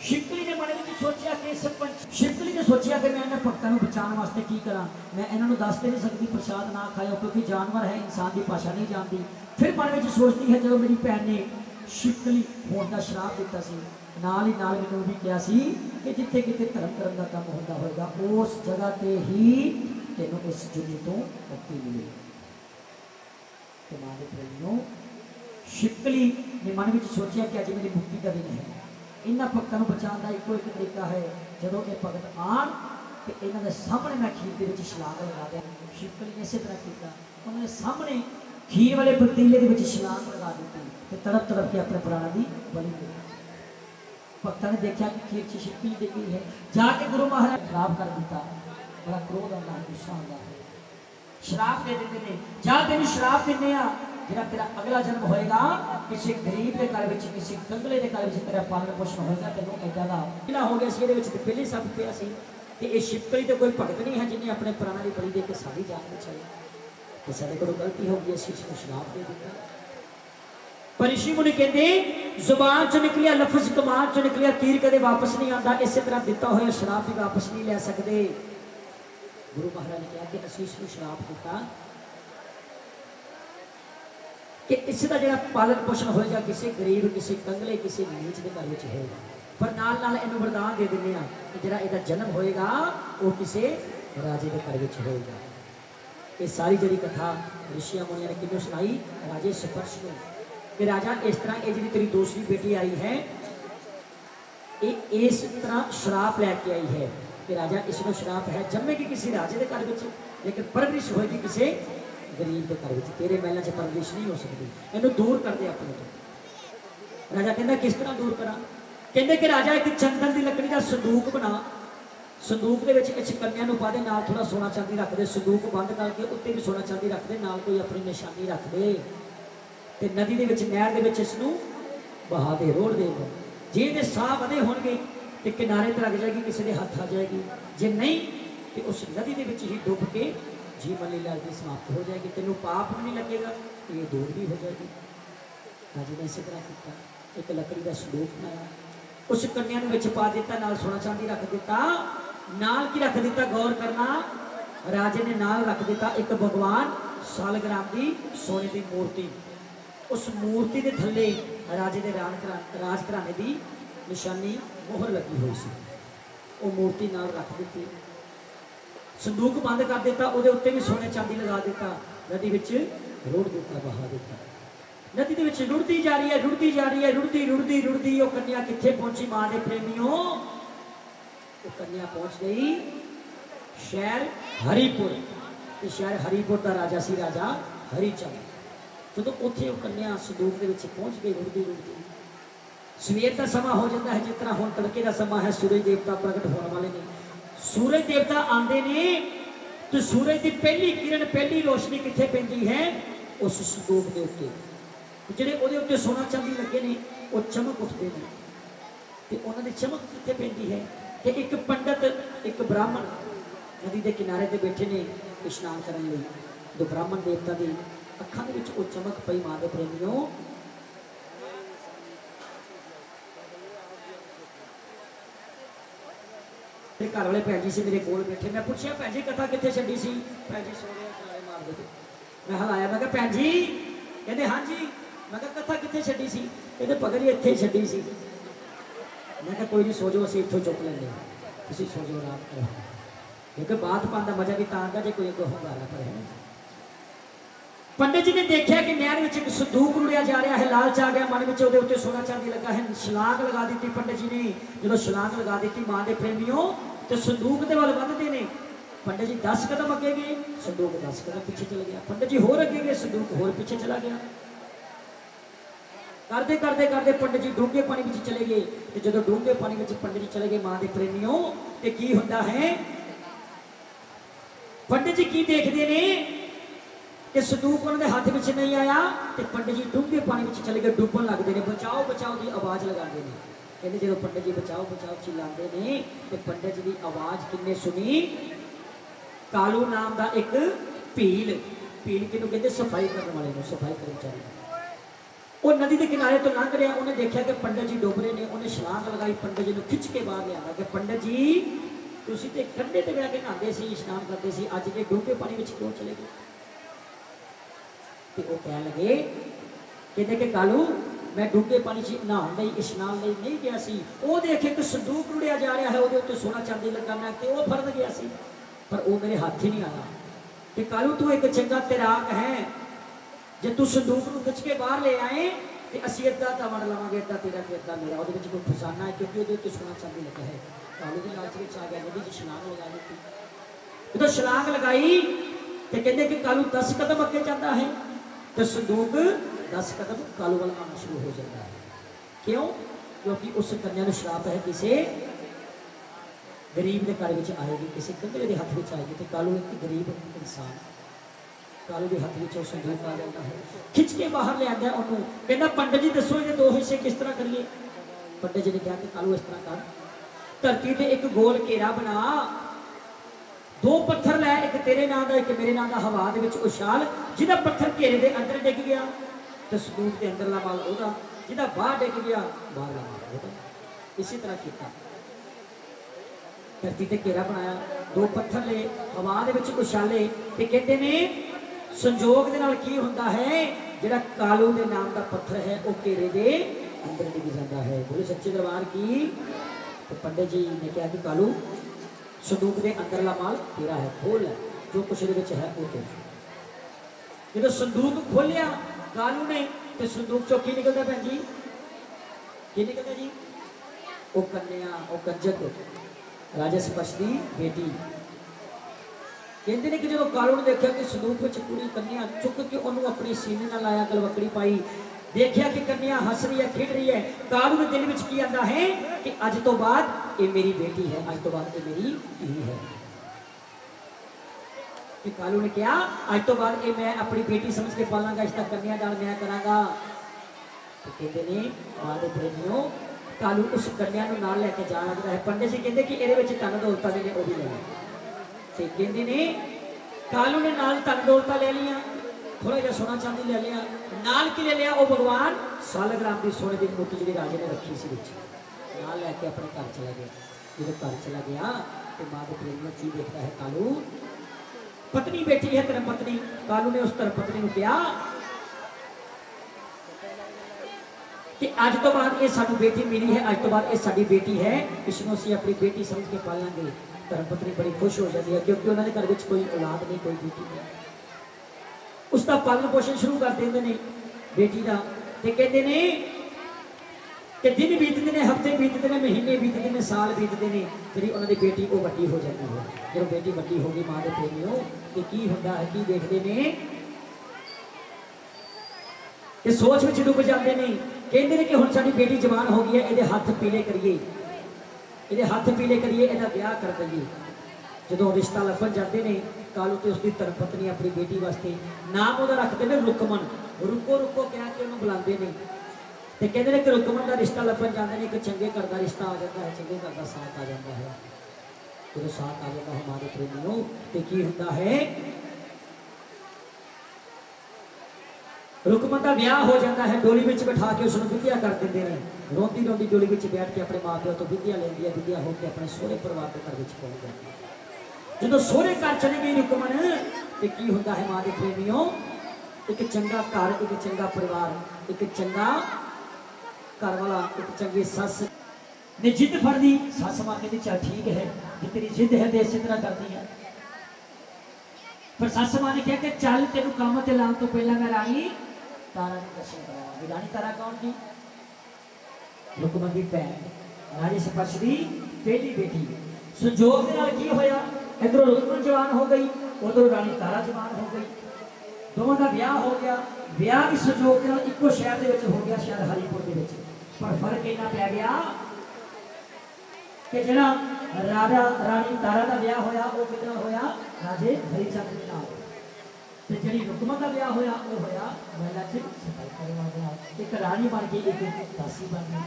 ਸ਼ਿਪਕਲੀ ਨੇ ਮਨ ਵਿੱਚ ਸੋਚਿਆ ਕਿ ਸ਼ਿਪਕਲੀ ਨੇ ਸੋਚਿਆ ਕਿ ਮੈਂ ਇਹਨਾਂ ਭਗਤਾਂ ਨੂੰ ਬਚਾਉਣ ਵਾਸਤੇ ਕੀ ਕਰਾਂ। ਮੈਂ ਇਹਨਾਂ ਨੂੰ ਦੱਸ ਤੇ ਨਹੀਂ ਸਕਦੀ ਪ੍ਰਸ਼ਾਦ ਨਾ ਖਾਇਓ, ਕਿਉਂਕਿ ਜਾਨਵਰ ਹੈ, ਇਨਸਾਨ ਦੀ ਭਾਸ਼ਾ ਨਹੀਂ ਜਾਣਦੀ। ਫਿਰ ਮਨ ਵਿੱਚ ਸੋਚਦੀ ਹੈ, ਜਦੋਂ ਮੇਰੀ ਭੈਣ ਨੇ ਸ਼ਿਪਕਲੀ ਹੋਣ ਦਾ ਸ਼ਰਾਪ ਦਿੱਤਾ ਸੀ, ਨਾਲ ਹੀ ਨਾਲ ਮੈਨੂੰ ਵੀ ਕਿਹਾ ਸੀ ਕਿ ਜਿੱਥੇ ਕਿਤੇ ਧਰਮ ਕਰਨ ਦਾ ਕੰਮ ਹੁੰਦਾ ਹੋਏਗਾ, ਉਸ ਜਗ੍ਹਾ ਤੇ ਹੀ ਤੈਨੂੰ ਇਸ ਜੁਨੀ ਤੋਂ ਮੁਕਤੀ ਮਿਲੇਗੀ। ਤੇ ਮਾਂ ਦੇ ਪ੍ਰੇਮ ਨੂੰ ਸ਼ਿਪਕਲੀ ਨੇ ਮਨ ਵਿੱਚ ਸੋਚਿਆ ਕਿ ਅੱਜ ਮੇਰੀ ਮੁਕਤੀ ਦਾ ਦਿਨ ਹੈ। ਇਹਨਾਂ ਭਗਤਾਂ ਨੂੰ ਬਚਾਉਣ ਦਾ ਇੱਕੋ ਇੱਕ ਤਰੀਕਾ ਹੈ, ਜਦੋਂ ਇਹ ਭਗਤ ਆਣ ਤੇ ਇਹਨਾਂ ਦੇ ਸਾਹਮਣੇ ਮੈਂ ਖੀਰ ਦੇ ਵਿੱਚ ਛਲਾਂਗ ਲਗਾ ਦਿਆਂ। ਸ਼ਿਪਕਲੀ ਨੇ ਇਸੇ ਤਰ੍ਹਾਂ ਕੀਤਾ, ਉਹਨਾਂ ਦੇ ਸਾਹਮਣੇ ਖੀਰ ਵਾਲੇ ਪਤੀਲੇ ਦੇ ਵਿੱਚ ਛਲਾਂਗ ਲਗਾ ਦਿੱਤੀ ਤੇ ਤੜਪ ਤੜਪ ਕੇ ਆਪਣੇ ਪ੍ਰਾਣਾਂ ਦੀ ਬਲੀ ਦੇ। ਭਗਤਾਂ ਨੇ ਦੇਖਿਆ ਕਿ ਖੀਰ 'ਚ ਸ਼ਿਪਕਲੀ ਡਿੱਗੀ ਹੈ, ਜਾ ਕੇ ਗੁਰੂ ਮਹਾਰਾਜ ਖਰਾਬ ਕਰ ਦਿੱਤਾ। ਬੜਾ ਕ੍ਰੋਧ ਆਉਂਦਾ ਹੈ, ਗੁੱਸਾ ਆਉਂਦਾ ਹੈ, ਸ਼ਰਾਪ ਦੇ ਦਿੰਦੇ ਨੇ, ਜਾਂ ਤੈਨੂੰ ਸ਼ਰਾਪ ਦਿੰਦੇ ਆ, ਜਿਹੜਾ ਤੇਰਾ ਅਗਲਾ ਜਨਮ ਹੋਏਗਾ ਕਿਸੇ ਗਰੀਬ ਦੇ ਘਰ ਵਿੱਚ, ਕਿਸੇ ਕੰਗਲੇ ਦੇ ਘਰ ਵਿੱਚ ਤੇਰਾ ਪਾਲਣ ਪੋਸ਼ਣ ਹੋਏਗਾ, ਤੈਨੂੰ ਐਡਾ ਦਾ ਕਿਲਾ ਹੋ ਗਿਆ ਸੀ। ਇਹਦੇ ਵਿੱਚ ਤੇ ਪਹਿਲੇ ਸੱਪ ਪਿਆ ਸੀ ਤੇ ਇਹ ਸ਼ਿਪਕਲੀ ਤੇ ਕੋਈ ਭਗਤ ਨਹੀਂ ਹੈ ਜਿਨੇ ਆਪਣੇ ਪ੍ਰਾਣਾਂ ਦੀ ਬਲੀ ਦੇ ਕੇ ਸਾਡੀ ਜਾਨ ਬਚਾਈ। ਤੇ ਸਾਡੇ ਕੋਲੋਂ ਗਲਤੀ ਹੋ ਗਈ, ਅਸੀਂ ਇਸ ਨੂੰ ਸ਼ਰਾਪ ਦੇ ਦਿੱਤਾ। पर ऋषि मुनि कहते जुबान चो निकलिया लफ्ज, कमान चो निकलिया तीर कदे वापस नहीं आता। इस तरह दिता होया शराब भी वापस नहीं ले सकते। गुरु महाराज ने कहा कि असीं इसनूं शराब दिता कि इसका जो पालन पोषण होएगा किसी गरीब, किसी कंगले, किसी नीच के घर में होएगा। पर नाल नाल इहनूं वरदान दे दिंदे आ कि जिहड़ा इहदा जन्म होएगा वो किसी राजे के घर में होएगा। ये सारी जिहड़ी कथा ऋषियां मुनियां ने किहनूं सुनाई? राजे सुपर्श नूं कि राजा इस तरह ये जी तेरी दूसरी बेटी आई है, ये इस तरह शराप लैके आई है कि राजा इसको शराप है, जमेगी किसी राजे के घर में लेकिन परवरिश होगी किसी गरीब के घर में, तेरे महलों से परवरिश नहीं हो सकती, इन्हू दूर कर दे अपने तो। राजा कहता किस तरह दूर करा? कहते कि राजा एक चंदन की लकड़ी का संदूक बना, संदूक के इस कन्या नूं पा दे, नाल थोड़ा सोना चांदी रख दे, संदूक बंद करके उत्ते भी सोना चांदी रख दे, नाल कोई अपनी निशानी रख दे ते नदी दे विच नहर दे विच इसनूं बहा दे, रोड़ दे। जे इहदे साह बधे होणगे ते किनारे ते लग जाएगी, किसी दे हत्थ आ जाएगी, जे नहीं तो उस नदी दे विच ही डुब के जीवन लीला की समाप्त हो जाएगी, तेनों पाप भी नहीं लगेगा, ये दूर भी हो जाएगी। राजे ने इस तरह किया, एक लकड़ी का संदूक बनाया, उस कन्या नूं विच पा दिता, नाल सोना चांदी रख दिता, नाल की रख दिता, गौर करना, राजे ने नाल रख दिता एक भगवान सालग्राम की सोने की मूर्ति। उस मूर्ति के थले राजे के राज घराने की निशानी मोहर लगी हुई सी, वो मूर्ति नाल रख दी, संदूक बंद कर दिता, उहदे उत्ते भी सोने चांदी लगा दिता, नदी विच रोड़ दिता, बहा दिता। नदी दे विच रुड़ती जा रही है, रुड़ती जा रही है, रुड़ती रुड़ती रुड़ती वो कन्या कित्थे पहुंची? मां दे प्रेमियों, वो कन्या पहुंच गई शहर हरिपुर, ते शहर हरिपुर का राजा सी राजा हरिचंद। जो उत्थे वो कन्या संदूक के पहुंच गई, रुड़ती रुड़ती। सवेर का समा हो जाता है, जिस तरह हुण तड़के का समा है, सूरज देवता प्रगट होने वाले ने, सूरज देवता आते ने तो सूरज की पहली किरण, पहली रोशनी कित्थे पैंदी है? उस संदूक के उत्ते, जिहड़े उहदे उत्ते सोना चांदी लगे ने वो चमक उठते हैं, तो उन्होंने चमक कित्थे पैंदी है? कि एक पंडित, एक ब्राह्मण नदी के किनारे ते बैठे ने इशनान करने लई, तो ब्राह्मण देवता की अखां दे विच वो चमक पई। मां दे प्रेमियों, घर वाले भैन जी से मेरे कोल बैठे, मैं पूछया भैन जी कथा कित्थे छड्डी सी? भैन जी सो रहे ताले मारदे पे, मैं हलाया, मैं कहा भैन जी, कहते हाँ जी, मैं कहा कथा कित्थे छड्डी सी? कहते भगत जी इत्थे छड्डी सी। मैं कहा कोई नहीं, सो जाओ, असीं इत्थों चुक लैंदे, तुसीं सो जाओ, आराम करो, क्योंकि बात पाउण दा मजा भी तां आंदा जे कोई अगों हुंगारा पर है। पंडित जी ने देखा कि नहर में एक संदूक रुड़िया जा रहा है, लालच आ गया मन में, उहदे उत्ते सोना चांदी लगा है, छलांग लगा दी पंडित जी ने। जो छलांग लगा दी मां के प्रेमियों, तो संदूक के वाल वधदे ने, पंडित जी 10 कदम अगे गए, संदूक 10 कदम पीछे चल गया, पंडित जी होर अगे गए, संदूक होर पीछे चला गया। करते करते करते पंडित जी डूंगे पानी में चले गए, तो जो डूंगे पानी में पंडित जी चले गए मां के प्रेमियों, तो की होंदा है? पंडित जी की देखते ने कि संदूक उन्होंने हाथ में नहीं आया, तो पंडित जी डूंगे पानी में चले गए, डुबन लगते हैं, बचाओ बचाओ की आवाज़ लगाते हैं। कहते जो पंडित जी बचाओ बचाओ चिल्लाते हैं, तो पंडित जी की आवाज़ किन्ने सुनी? कालू नाम का एक भील, भील किनू कहते? सफाई करने वाले को, सफाई कर्मचारी। वो नदी के किनारे तो लंघ रहा, उन्हें देखा कि पंडित जी डुब रहे हैं, उन्हें छलांग लगाई, पंडित जी को खिंच के बाहर लिया कि पंडित जी तुसीं ते कंढे ते बह के नहाते सी, इशनान करते सी, अज के डूंगे पानी में क्यों चले गए? तो वो कह लगे, कहते कि कालू मैं डूंगे पानी च नहाउण लई, इशनान लई नहीं गया सी, वो देख एक संदूक रुड़िया जा रहा है, वो उत्ते सोना चांदी लगा, मैं तो वो फड़न गया सी, पर वो मेरे हाथ ही नहीं आया। कि कालू तू एक चंगा तैराक है, जे तू संदूक नूं खिच के बाहर ले आए तो असीं अद्धा ता वंड लवांगे, अद्धा तेरा ते अद्धा मेरा, उहदे विच कोई फसाना है, क्योंकि उहदे उत्ते सोना चांदी लगा है। कालू दी लालच विच आ गया, नदी च छलांग लगा दी। जदों छलांग लगाई तो कहते कि कालू 10 कदम अगे जाता है, तो संदूक 10 कदम कालू वाल आना शुरू हो जाता है। क्यों? क्योंकि उस कन्या को श्राप है किसी गरीब के घर में आएगी, किसी कंगले के हाथ में आएगी, तो कालू एक गरीब इंसान, कालू के हाथ में संदूक आ जाता है, खिंच के बाहर ले आता है उन्होंने, कहना पंडित जी दसो ये 2 हिस्से किस तरह करिए? पंडित जी ने कहा कि कालू इस तरह कर, धरती से एक गोल घेरा बना, दो पत्थर लै, एक तेरे नाम का एक मेरे नाम का, हवा दे विच उछाल, जिहदा पत्थर घेरे दे अंदर डिग गया तो संदूक के अंदरला माल ओहदा, जिहदा बाहर डिग गया बाहरला माल ओहदा। इसी तरह किया, धरती ते घेरा बनाया, दो पत्थर ले, हवा दे विच उछाले, ते कहते ने संजोग दे नाल की हुंदा है, जिहड़ा कालू दे नाम का पत्थर है वो घेरे दे अंदर डिग जाता है। बोले सच्चे दरबार की। तो पंडित जी ने कहा कि कालू संदूक के अंदरला माल तेरा है, खोल है, जो कुछ है वो तेरा। जो संदूक खोलिया कालू ने तो संदूक चो की निकलता भैन जी, की निकलता जी, वो कन्या, वो कंजक राजा स्पर्श की बेटी। कहते हैं कि जो कालू ने देखा कि संदूक में कुड़ी कन्या चुक के उन्होंने अपने सीने न लाया, गलवकड़ी पाई, देखा कि कन्या हस रही है, खेड रही है, कालू ने दिल में की आंदा है कि अज तो बाद ये मेरी बेटी है, अज तो बाद ये मेरी धी है। कि कालू ने कहा अज तो बाद ये मैं अपनी बेटी समझ के पालांगा, इसका कन्या दान मैं करांगा। तो कहते ने मां दे प्रेमियों कालू उस कन्या नूं नाल लेके जाण लगदा है। पंडित जी कहते कि इहदे विच धन दौलतां दे ने वो भी ले ले। ते कहते ने कालू ने नाल धन दौलतां ले लिया, थोड़ा जिहा सोना चांदी ले लिया, नाल की ले लिया वो भगवान सालग्राम की सोने की मूर्ति जी राजे ने रखी सी विच, नाल लैके अपने घर चला गया। जो घर चला गया तो मां के प्रेम में की देखता है कालू, पत्नी बैठी है धर्म पत्नी। कालू ने उस धर्म पत्नी को कहा कि अज तो बाद ये साडी बेटी मिली है, अज तो बाद ये साडी बेटी है, इसमें असीं अपनी बेटी समझ के पालांगे। धर्म पत्नी बड़ी खुश हो जाती है क्योंकि उन्होंने घर में कोई औलाद नहीं, कोई बेटी नहीं। उसका पालन पोषण शुरू कर देंगे ने बेटी का। ते कहते ने कि दिन बीतते हैं, हफ्ते बीतते हैं, महीने बीतते हैं, साल बीतते हैं, जी उन्होंने बेटी वो वड्डी हो जाती है। जो बेटी वड्डी हो गई मां के प्रेमियों तो की होता है, की देखते हैं कि सोच में डुब जाते हैं। कहते हैं कि हुण साडी बेटी जवान हो गई है, इहदे हाथ पीले करिए, इहदे हाथ पीले करिए, इहदा ब्याह कर दईए। जो रिश्ता लभन जाते हैं कालू तो उसकी धर्म पत्नी अपनी बेटी वास्ते नाम वो रखते हैं रुकमन, रुको रुको कह के उन्होंने बुलाते हैं। तो कहते हैं कि रुकमन का रिश्ता लभन जाते हैं, एक चंगे घर का रिश्ता आ जाता है, चंगे घर का साथ आ जाता है। जो साथ आ जाता है हमारे प्रेमियों तो की होता है, रुकमन का ब्याह हो जाता है, डोली में बिठा के उसको विद्या कर देते हैं। रोंदी रोंदी डोली में बैठ के अपने माँ प्यो तो विद्या लेंदी है, विद्या होकर अपने सोहरे परिवार के घर में पहुँच जाती है। जो सोहरे घर चली गई रुकमन तो की होता है मां के प्रेमियों, एक चंगा घर, एक चंगा परिवार, एक चंगा घर वाला, एक चंगी सस ने जिद फड़ दी। सस मां कहती चल ठीक है कि तेरी जिद है तो इस तरह करती है। पर सस मां ने कहा कि चल तेन काम ते लाने तो पहला मैं रानी तारा ने दर्शन करावांगी। रानी तारा कौन थी? रुकमन की भैन राजे स्पर्श की पहली बेटी। संजोग के नाल की होया, इधरों रुकमन जवान हो गई, उधरों रानी तारा जवान हो गई, दोनों का ब्याह हो गया। ब्याह की संजोग के नाल इक्को शहर दे विच हो गया, शहर हरिपुर दे विच। पर फर्क इन्ना पै गया कि जिहड़ा राजा रानी तारा का ब्याह होया वो कितना होया राजे हरिचंद के नाल, ते जिहड़ी रुकमन का ब्याह होया वो होया महला च सफाई करने वाले। एक रानी बन गई, एक दासी बन गई।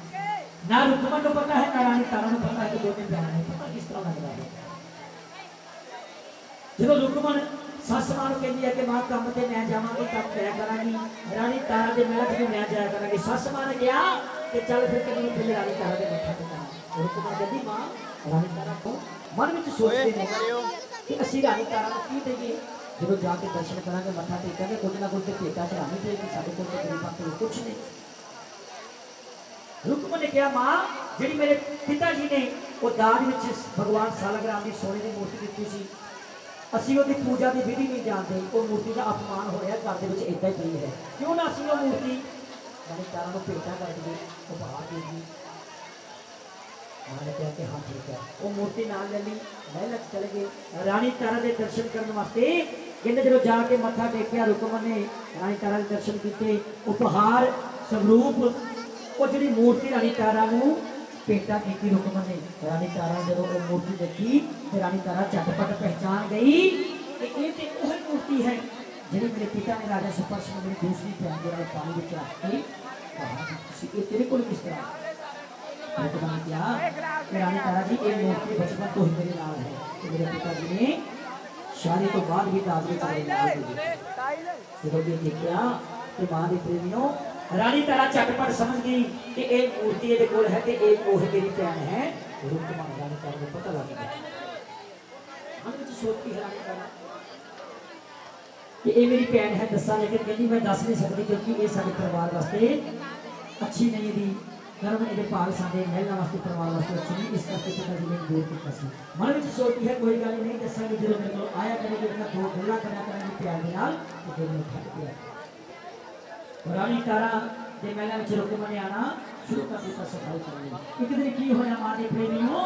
ना रुकमन को पता है ना रानी तारा को पता है कि दोनों बहन है, पता किस तरह लग रहा है। जो रुकमन सस मां नूं कहती है कि मां काम ते मैं जावांगी, काम मैं करांगी, रानी तारा दे महल च मैं जाया करांगी। सस मां ने कहा कि चल फिर कहीं पहले रानी तारा दे मत्था टेकना। रुकमन कहती मां रानी तारा को मन में सोचते हैं कि असीं रानी तारा को की देईए, जो जाके दर्शन करांगे मत्था टेकांगे, कुछ ना कुछ भेटा चढ़ानी पड़ेगी, साडे कोल ते गरीबां कोल कुछ नहीं। रुकमन ने कहा मां जी मेरे पिताजी ने वो दाज में भगवान सालग्राम की सोने की मूर्ति दी सी, असीं उसकी पूजा की विधि नहीं जानते, वो मूर्ति का अपमान हो रहा घर के इदा ही पई है, क्यों ना असीं वो मूर्ति रानी तारा को भेटा कर दीए, उपहार दे दी। मैंने कहा कि हाँ ठीक है, वो मूर्ति नाल ले ली, महल चले गए। रानी तारा के दर्शन करने वास्ते कहते जो जाके मत्था टेकिया रुकमन ने रानी तारा के दर्शन किए, उपहार स्वरूप वो जी मूर्ति रानी तारा को भेटा की रुकमन ने। रानी तारा जो वो मूर्ति देखी तो रानी तारा झटपट पहचान गई कि ये तो वही मूर्ति है जी मेरे पिता ने राजा स्पर्श में मेरी दूसरी बहन के पानी में रख के तेरे को किस तरह रुकमन ने कहा कि रानी तारा जी ये मूर्ति बचपन तो ही मेरे नाल है, तो मेरे पिताजी ने शादी तो बाद भी दाज में चले जब ये देखा कि मां के प्रेमियों रानी तारा झटपट समझ गई कि एक मूर्ति ये कोल है कि एक वो है मेरी भैन है। रुकमान रानी तारा को पता लग गया हम कुछ सोचती है रानी तारा कि ये मेरी भैन है दसा, लेकिन कहती मैं दस नहीं सकती क्योंकि ये सारे परिवार वास्ते अच्छी नहीं थी। धर्म ये भाग साढ़े महिला वास्ते परिवार वास्ते अच्छी नहीं, इस करके पिताजी ने दूर किया सी। मन में सोचती है कोई गल नहीं दसा जो मेरे को आया करेगी अपना दो गल्ला करना करेंगे प्यार के नाल तो दिल में थक गया। रानी तारा के महिला में रुकमन ने आना शुरू कर दिया सफाई करनी। एक दिन की होया मां दे प्रेमियों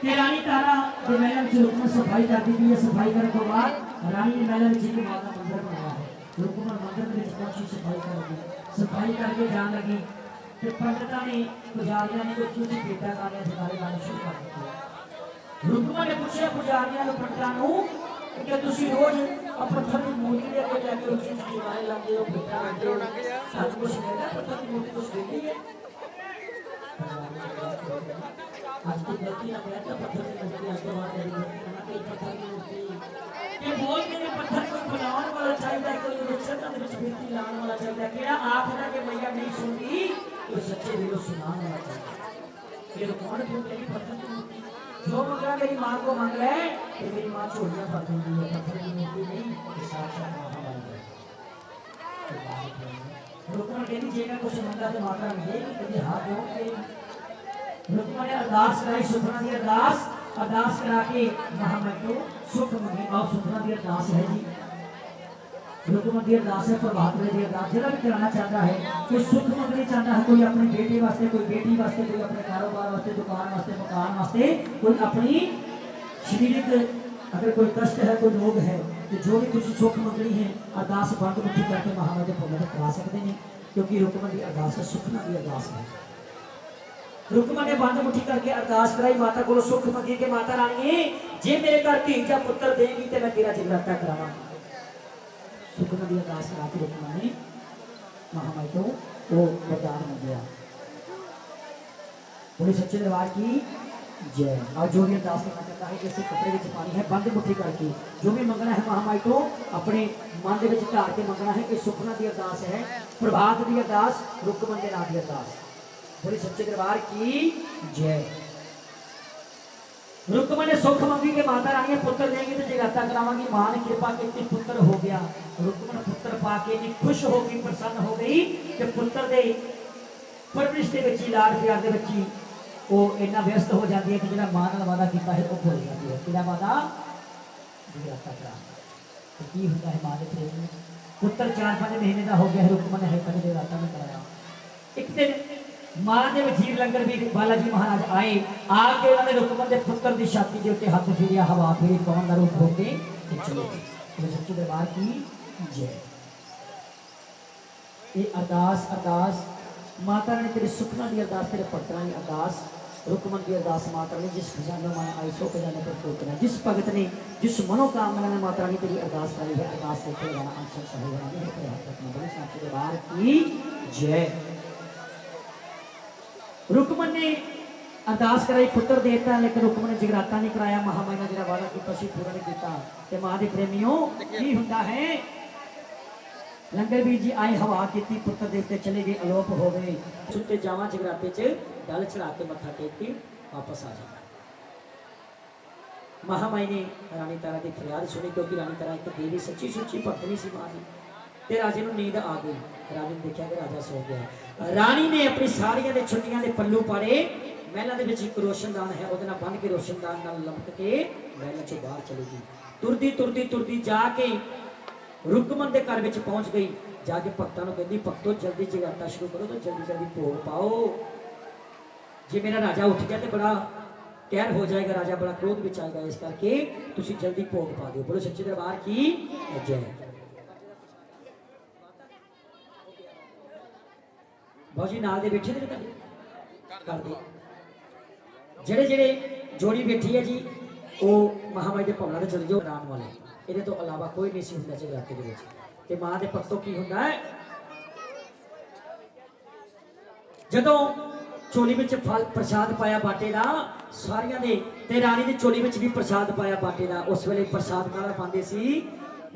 कि रानी तारा के महिला में रुकमन सफाई करती थी। सफाई करने के बाद रानी ने महिला जी के मां का मंदिर बनाया है। रुकमन मंदिर में पहुंची सफाई करके सफाई करके जान लगी कि पंडिता ने पुजारियों ने कुछ कुछ बेटा गाने सिखाने गाने शुरू कर दिए। रुकमन ने पूछा पुजारियों ने पंडिता नु कि तुसी रोज पत्थर की मूर्ति लेके जाके उसी सिखाने लगे हो बेटा लगे हो सब कुछ लेना पत्थर की मूर्ति कुछ देनी है। आज तो गलती ना किया तो पत्थर की मूर्ति आज के बाद तेरी पत्थर की मूर्ति ये बोल के पत्थर को बनाने वाला चाहिए, कोई रिक्शा का स्मृति लाने वाला चाहिए। केड़ा आखरा के मैया नहीं सुनती तो सच्चे दिल सुनाने वाला चाहिए। ये कौन बोल रही पत्थर की मूर्ति जो मंगा मेरी मां को मांग ले कि मेरी मां छोड़ना पड़ दूंगी है पत्थर की मूर्ति नहीं साक्षात महामाई है। रुकमन कहती जेगा कुछ मंगा तो माता मिले कि हाथ दो के रुकमन ने अरदास कराई सुखना दी अरदास करा के महामाई को सुख मंगी। और सुखना दी अरदास है जी रुकमन दी अरदास है प्रभात में दी अरदास जरा भी कराना चाहता है कोई सुख मंगनी चाहता है, कोई अपने बेटे वास्ते कोई बेटी वास्ते कोई अपने कारोबार वास्ते दुकान वास्ते मकान वास्ते कोई अपनी शारीरिक अगर कोई कष्ट है कोई रोग है तो जो भी कुछ सुख मंगनी है अरदास बंद मुट्ठी करके महामाई के भोले करा सकते हैं क्योंकि रुकमन की अरदास है सुखना की अरदास है। रुकमन ने बंद मुट्ठी करके अरदास कराई माता को सुख मंगी के माता रानी जे मेरे घर धी या पुत्र देगी तो मैं तेरा जगराता करावा। सुखना की अरदास करा के रुकमन ने महामाई को वो वरदान मिल गया। बोले सच्चे दरबार की जय। और जो भी अरदास करना चाहता है जैसे कपड़े में पानी है बंद मुट्ठी करके जो भी मंगना है महामाई को अपने मन के ढाल के मंगना है। ये सुखना की अरदास है प्रभात की अरदास रुकमन के नाम की अरदास। बोले सच्चे दरबार की जय। रुकमन ने सुख मंगी के माता रानी पुत्र देंगे तो जगराता करावांगी। मां ने कृपा की पुत्र हो गया। रुकमन पुत्र पाके इतनी खुश हो गई प्रसन्न हो गई कि पुत्र दे परवरिश के बच्ची लाड प्यार के बच्ची वो इतना व्यस्त हो जाती है कि जो मां ने वादा किया है वो भूल जाती है। कि वादा जगराता करा तो की होता है मां के प्रेम में पुत्र 4-5 महीने का हो गया है। रुकमन ने कभी जगराता में कराया। एक दिन महाराज ने वजीर लंगर भी बालाजी महाराज आए आके उन्होंने रुकमन के पुत्र की छाती के उत्ते हाथ फेरिया हवा फेरी पवन का रूप होके चले गए। सच्चे दरबार की जय। ये अरदास माता ने तेरे सुखना की अरदास तेरे पत्रा की अरदास रुकमन की अरदास माता ने जिस खजाना मन आई सो खजाने पर फूकना जिस भगत ने जिस मनोकामना ने माता ने तेरी अरदास करी है अरदास से लगाना आंसर सही है। सच्चे दरबार की जय। रुकमन ने अरदास कराई पुत्र देता लेकिन रुकमन ने जगराता नहीं कराया। महामाई ने जो वादा किया पूरा नहीं किया। मां के प्रेमियों की होता है लंगर भी जी आए हवा की पुत्र देवते चले गए अलोप हो गए। सुनते जावा जगराते च डल चढ़ा के मत्था टेक के वापस आ जाता। महामाई ने रानी तारा की फरियाद सुनी क्योंकि रानी तारा एक देवी सच्ची सुच्ची भक्तनी सी मां की। ते राजे को नींद आ गई। रानी ने देखा कि राजा सो गया। रानी ने अपनी साड़ियां दे छुट्टियां दे पल्लू पाड़े महलों के विच एक रोशनदान है उहदे नाल बन के रोशनदान नाल लपट के महलों चों बाहर चली गई। तुरदी जाके रुकमन के घर में पहुंच गई। जाके भक्तों को कहती भक्तों जल्दी जगराता शुरू करो तो जल्दी भोग पाओ। जे मेरा राजा उठ गया तो बड़ा कहर हो जाएगा राजा बड़ा क्रोध में आएगा इस करके तुम जल्दी भोग पा दो। बोलो सच्चे दरबार की जय। भाजी नाल दे बैठे थे कर दे जेड़े जेड़े जोड़ी बैठी है जी वो महामाई के भवनों से चले जाओ राम वाले ये तो अलावा कोई नहीं होंगे जगराते के मां के भक्तों की होंगे जदों चोली विच फल प्रसाद पाया बाटे दा सारियां दे ते रानी दी चोली विच भी प्रसाद पाया बाटे दा। उस वेले प्रसाद काला पांदे सी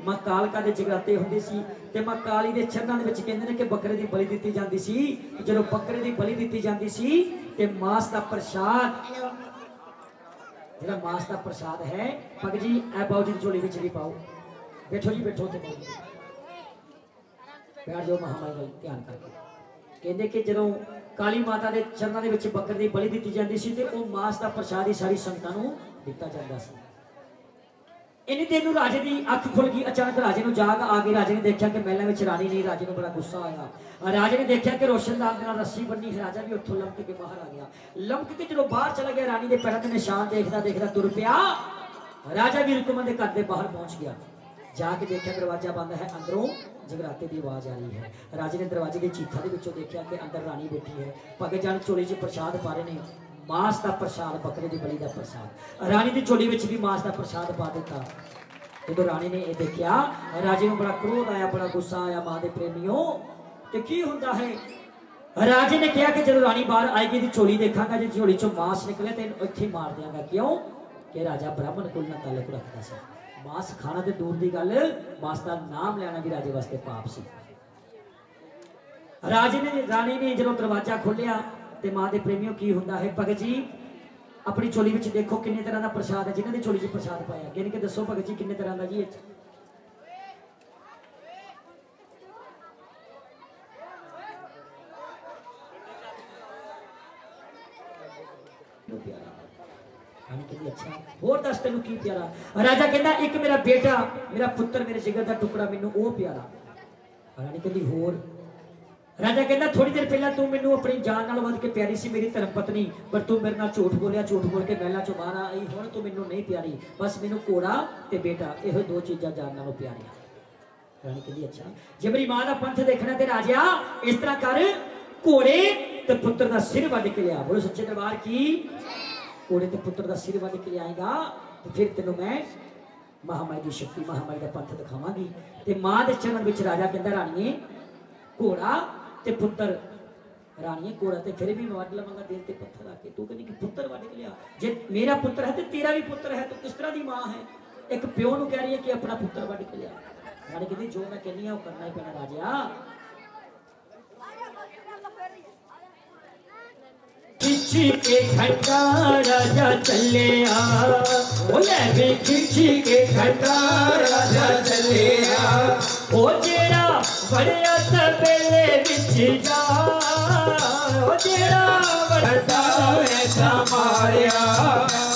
मां कालका दे जगराते हुंदे सी ते मां काली दे चरणां दे विच कहंदे ने कि बकरे दी बलि दित्ती जांदी सी। जदों बकरे दी बलि दित्ती जांदी सी ते मास दा प्रसाद जेड़ा मास दा प्रसाद है भगत जी ए बाऊ जी चोली विच भी पाओ। बैठो जी बैठो ते बैठ जाओ महामाई वाल ध्यान करके। कहंदे कि जदों काली माता दे चरणां दे विच बकरे दी बलि दित्ती जांदी सी ते ओ मास दा प्रसाद ही सारी संगतां नूं दित्ता जांदा सी। इन्नी देर नूं राजे दी अख खुल गई। अचानक राजे नूं जाग आ गई। राजे ने देखा कि महलां विच रानी नहीं। राजे नूं बड़ा गुस्सा आया। राजे ने देखा कि रोशनदान दे नाल रस्सी बन्नी है। राजा भी उत्थों लमक के बाहर आ गया। लमक के जदों बाहर चला गया रानी दे पैरां ते निशान देखदा देखदा तुर पिया। राजा भी रुकमन दे घर दे बाहर पहुंच गया। जाके देखा दरवाजा बंद है। अंदरों जगराते की आवाज आ रही है। राजे ने दरवाजे के चीथा के विचों देखा कि अंदर रानी बैठी है। भगत जान चोली च प्रसाद पा रहे ने मास का प्रसाद बकरे की बलि का प्रसाद। रानी की चोली में भी मास का प्रसाद पा दिता। जो रानी ने यह देखा राजे को बड़ा क्रोध आया बड़ा गुस्सा आया। मां के प्रेमियों तो की होता है। राजे ने कहा कि जब रानी बाहर आएगी तो चोली देखागा जो चोली चो मास निकले तो इत्थे मार देंगा। क्यों कि राजा ब्राह्मण कुल नाल ताल्लुक रखता सी। मास खाना तो दूर की गल मास का नाम लेना भी राजे वास्ते पाप सी। राजे ने रानी ने जो दरवाजा खोलिया तो मां के प्रेमियों की होता है। भगत जी अपनी चोली में देखो किन्ने तरह का प्रसाद है। जिन्होंने चोली च प्रसाद पाया यानी कि दसो भगत जी किन्ने तरह का जी। अच्छा होर दस तेन की प्यारा। राजा कहता एक मेरा बेटा मेरा पुत्र मेरे जिगर का टुकड़ा मैनू वो प्यारा। रानी कहती होर। राजा कहता थोड़ी देर पहला तू मैनू अपनी जान नाल वध के प्यारी सी मेरी धर्म पत्नी पर तू मेरे नाल झूठ बोलिया झूठ बोल के महलों चों बाहर आई। हुण तू मैनू नहीं प्यारी बस मैनू घोड़ा ते बेटा इहो दो चीज़ां जान नालों प्यारियां। रानी कहती अच्छा जे मेरी मां दा पंथ देखना ते राजा इस तरह कर घोड़े ते पुत्र दा सिर वध के लिया। बोलो सच्चे दरबार की। घोड़े ते पुत्र दा सिर वध के आएगा तो फिर तेनों मैं महामाई की शक्ति महामाई का पंथ दिखावांगी। ते मां दे चरण विच राजा कहंदा राणीए घोड़ा ते पुत्र। राणीए घोड़ा ते फिर भी मैं वड लवांगा दिल ते पत्थर आके। तू कहनी कि पुत्र वड के लिया। जे मेरा पुत्र है तो तेरा भी पुत्र है तो किस तरह की मां है। एक प्यो नूं कह रही है कि अपना पुत्र वड के लिया। रानी कहती जो मैं कहनी है वो करना ही पैना राजा। खिची के खंडा राजा चले भी खिची के खंडा राजा चले ओ जेड़ा बड़िया तबेले बिच जा ओ जेड़ा बड़ा ऐसा मारिया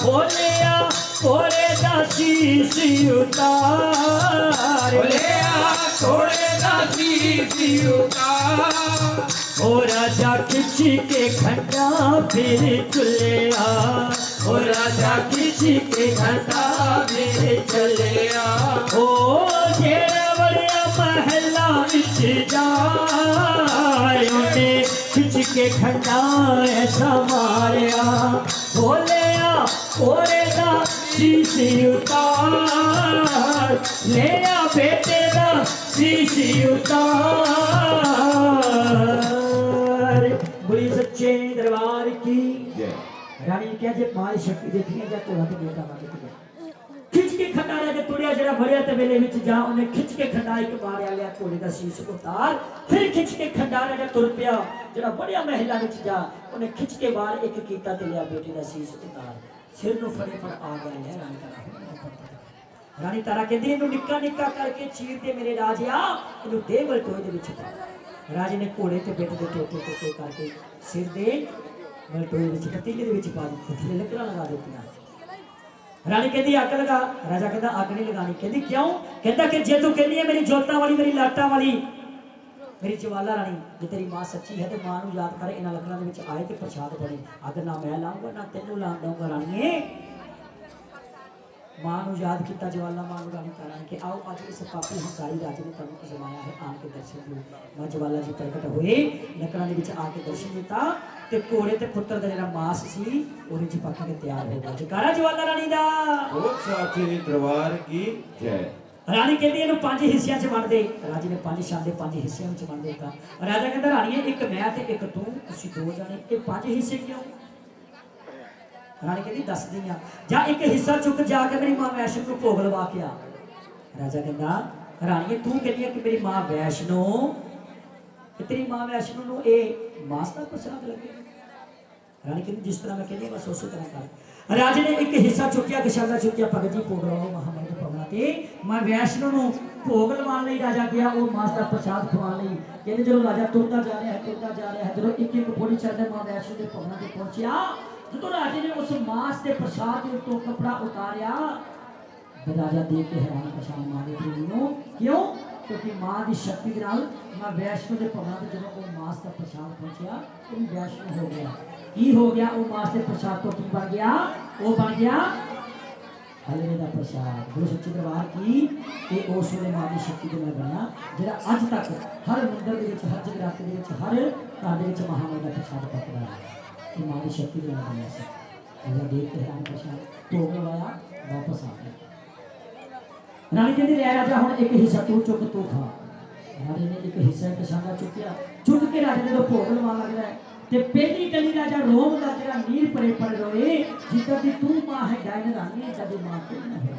बोलिया कोरे दा शीश उतार बोलिया कोरे दा शीश उतार। ओ राजा खिची के खंडा फिर चलिया ओ राजा खिची के खंडा फिर चलिया ओ जेड़ा बड़िया महला विच जाए उन्हें खिच के खंडा ऐसा मारिया बोलिया ओरे दा शीश उतार लिया बेटे दा शीश उतार। बोली सच्चे दरबार की। रानी क्या जे मां शक्ति देखनी है घोड़ा तो बेटा मां खिंच के खंडा राजा तुड़िया जरा भरिया तबेले विच जा उन्हें खिंच के खंडा एक मारिया लिया घोड़े दा शीश उतार। फिर खिंच के खंडा राजा तुर पिया जरा बड़िया महला विच जा उन्हें खिंच के बाहर एक कीता ते लिया बेटे दा शीश उतार। सिर नूं फड़े फड़ आ गया है रानी तारा। रानी तारा कहती इनू निक्का निक्का करके चीर दे मेरे राजिया इनू दे बलटोए दे विच पा। राजे ने घोड़े ते बेटे दे टोटे टोटे करके सिर दे बलटोए विच पतीले दे विच पा दित्ते थल्ले लकड़ां लगा दित्तियां। रानी कहती अग लगा। राजा कहता अग नहीं लगानी। कहती क्यों। कहता कि जे तू कहनी है मेरी जोतां वाली मेरी लाटां वाली मेरी ज्वाला रानी जे तेरी मां सच्ची है तो मां नूं याद कर इन्हां लकड़ां दे विच आए ते प्रसाद बने। अग ना मैं लाऊंगा ना तेनू लाण दूंगा। रानीए मां नूं याद किया ज्वाला मां नूं रानी तारा कि आओ अज इस पापी हंकारी राजे ने तुहानूं जमाया है आन के दर्शन दो। मां ज्वाला जी प्रकट हुए लकड़ां दे विच आके दर्शन दिता ते घोड़े ते पुत्र दा जिहड़ा मास सी ओहदे च पक के तैयार हो गया। जयकारा ज्वाला रानी दा। बहुत साचे दरबार की जय। ਰਾਣੀ ਕਹਿੰਦੀ ਇਹਨੂੰ 5 ਹਿੱਸਿਆਂ 'ਚ ਵੰਡ ਦੇ। ਰਾਜੇ ਨੇ 5 ਸ਼ਾਦੇ 5 ਹਿੱਸਿਆਂ ਵਿੱਚ ਵੰਡ ਦਿੱਤਾ। ਰਾਜਾ ਕਹਿੰਦਾ ਰਾਣੀਏ ਇੱਕ ਮੈਂ ਤੇ ਇੱਕ ਤੂੰ, ਅਸੀਂ 2 ਜਣੇ, ਇਹ 5 ਹਿੱਸੇ ਕਿਉਂ? ਰਾਣੀ ਕਹਿੰਦੀ ਦੱਸਦੀ ਆ, ਜਾਂ ਇੱਕ ਹਿੱਸਾ ਚੁੱਕ ਜਾ ਕੇ ਮੇਰੀ ਮਾਂ ਵੈਸ਼ਨੋ ਨੂੰ ਭੋਗ ਲਵਾ ਕੇ ਆ। ਰਾਜਾ ਕਹਿੰਦਾ ਰਾਣੀਏ ਤੂੰ ਕਹਿੰਦੀ ਆ ਕਿ ਮੇਰੀ ਮਾਂ ਵੈਸ਼ਨੋ, ਕਿ ਤੇਰੀ ਮਾਂ ਵੈਸ਼ਨੋ ਨੂੰ ਇਹ ਮਾਸ ਦਾ ਪ੍ਰਸ਼ਾਦ ਲੱਗੇ। ਰਾਣੀ ਕਹਿੰਦੀ ਜਿਸ ਤਰ੍ਹਾਂ ਮੈਂ ਕਹਿੰਦੀ ਬਸ ਉਸੇ ਤਰ੍ਹਾਂ ਕਰ। ਰਾਜੇ ਨੇ ਇੱਕ ਹਿੱਸਾ ਚੁੱਕਿਆ, ਕਸ਼ਾਦਾ ਚੁੱਕਿਆ, ਭਗਤ ਜੀ ਭੋਗ ਲਵਾਓ ਮਹਾਮਾਈ ਦੇ ਭਵਨਾਂ ਤੇ। ਮਾਂ ਵੈਸ਼ਨੋ ਨੂੰ ਭੋਗ ਲਵਾਉਣ ਲਈ ਰਾਜਾ ਗਿਆ, ਉਹ ਮਾਸ ਦਾ ਪ੍ਰਸ਼ਾਦ ਖਵਾਉਣ ਲਈ। ਕਹਿੰਦੇ ਜਦੋਂ ਰਾਜਾ ਤੁਰਦਾ ਜਾ ਰਿਹਾ ਹੈ, ਤੁਰਦਾ ਜਾ ਰਿਹਾ ਹੈ, ਜਦੋਂ ਇੱਕ ਇੱਕ ਪੌੜੀ ਚੜ੍ਹਦਾ ਮਾਂ ਵੈਸ਼ਨੋ ਦੇ ਭਵਨਾਂ ਤੇ ਪਹੁੰਚਿਆ, ਜਦੋਂ ਰਾਜੇ ਨੇ ਉਸ ਮਾਸ ਦੇ ਪ੍ਰਸ਼ਾਦ ਦੇ ਉੱਤੋਂ ਕੱਪੜਾ ਉਤਾਰਿਆ, ਰਾਜਾ ਦੇਖ ਕੇ ਹੈਰਾਨ ਪਛਾਣ ਮਾਂ ਦੇ ਪ੍ਰੇਮੀਓ। ਕਿਉਂ? ਕਿਉਂਕਿ ਮਾਂ ਦੀ ਸ਼ਕਤੀ ਦੇ ਨਾਲ ਮਾਂ ਵੈਸ਼ਨੋ ਦੇ ਭਵਨਾਂ ਤੇ ਜਦੋਂ ਉਹ ਮਾਸ ਦਾ ਪ੍ਰਸ਼ਾਦ ਪਹੁੰਚਿਆ, ਉਹ ਵੈਸ਼ਨੋ ਹੋ ਗਿਆ। ਕੀ ਹੋ ਗਿਆ? ਉਹ ਮਾਸ ਦੇ ਪ੍ਰਸ਼ਾਦ ਤੋਂ ਕੀ ਬਣ ਗਿਆ? ਉਹ ਬਣ ਗਿਆ ਹਲਵੇ ਦਾ ਪ੍ਰਸ਼ਾਦ। ਗੁਰੂ ਸੱਚੇ ਦਰਬਾਰ ਕੀ ਇਹ ਉਸ ਵੇਲੇ ਮਾਂ ਦੀ ਸ਼ਕਤੀ ਦੇ ਨਾਲ ਬਣਿਆ, ਜਿਹੜਾ ਅੱਜ ਤੱਕ ਹਰ ਮੰਦਰ ਦੇ ਵਿੱਚ, ਹਰ ਜਗਰਾਤੇ ਦੇ ਵਿੱਚ, ਹਰ ਘਰ ਦੇ ਵਿੱਚ ਮਹਾਮਾਈ ਦਾ ਪ੍ਰਸ਼ਾਦ ਪਕਦਾ ਹੈ। ਇਹ ਮਾਂ ਦੀ ਸ਼ਕਤੀ ਦੇ ਨਾਲ ਬਣਿਆ ਸੀ। ਰਾਜਾ ਦੇਖ ਕੇ ਹੈਰਾਨ ਪ੍ਰਸ਼ਾਦ ਭੋਗ ਲਵਾਇਆ, ਵਾਪਸ ਆ ਗਿਆ। ਰਾਣੀ ਕਹਿੰਦੀ ਲੈ ਰਾਜਾ ਹੁਣ ਇੱਕ ਹਿੱਸਾ ਤੂੰ ਚੁੱਕ, ਤੂੰ ਖਾ। ਰਾਜੇ ਨੇ ਇੱਕ ਹਿੱਸਾ ਕਸ਼ਾਦਾ ਚੁੱਕਿਆ, ਚੁੱਕ ਕੇ ਰਾਜੇ ਜਦੋਂ ਭੋਗ ਲਵਾਉਣ ਲੱਗਦਾ ਹੈ ਤੇ ਪਹਿਲੀ ਗਲੀ ਰਾਜਾ ਰੋਮ ਦਾ ਜਿਹੜਾ ਨੀਰ ਪਰੇ ਪੜ ਰੋਏ, ਜਿੱਦਾਂ ਦੀ ਤੂੰ ਮਾਂ ਹੈ ਗਾਇਨ ਰਾਣੀ, ਏਦਾਂ ਦੀ ਮਾਂ ਕੋਈ ਨਾ ਹੈ।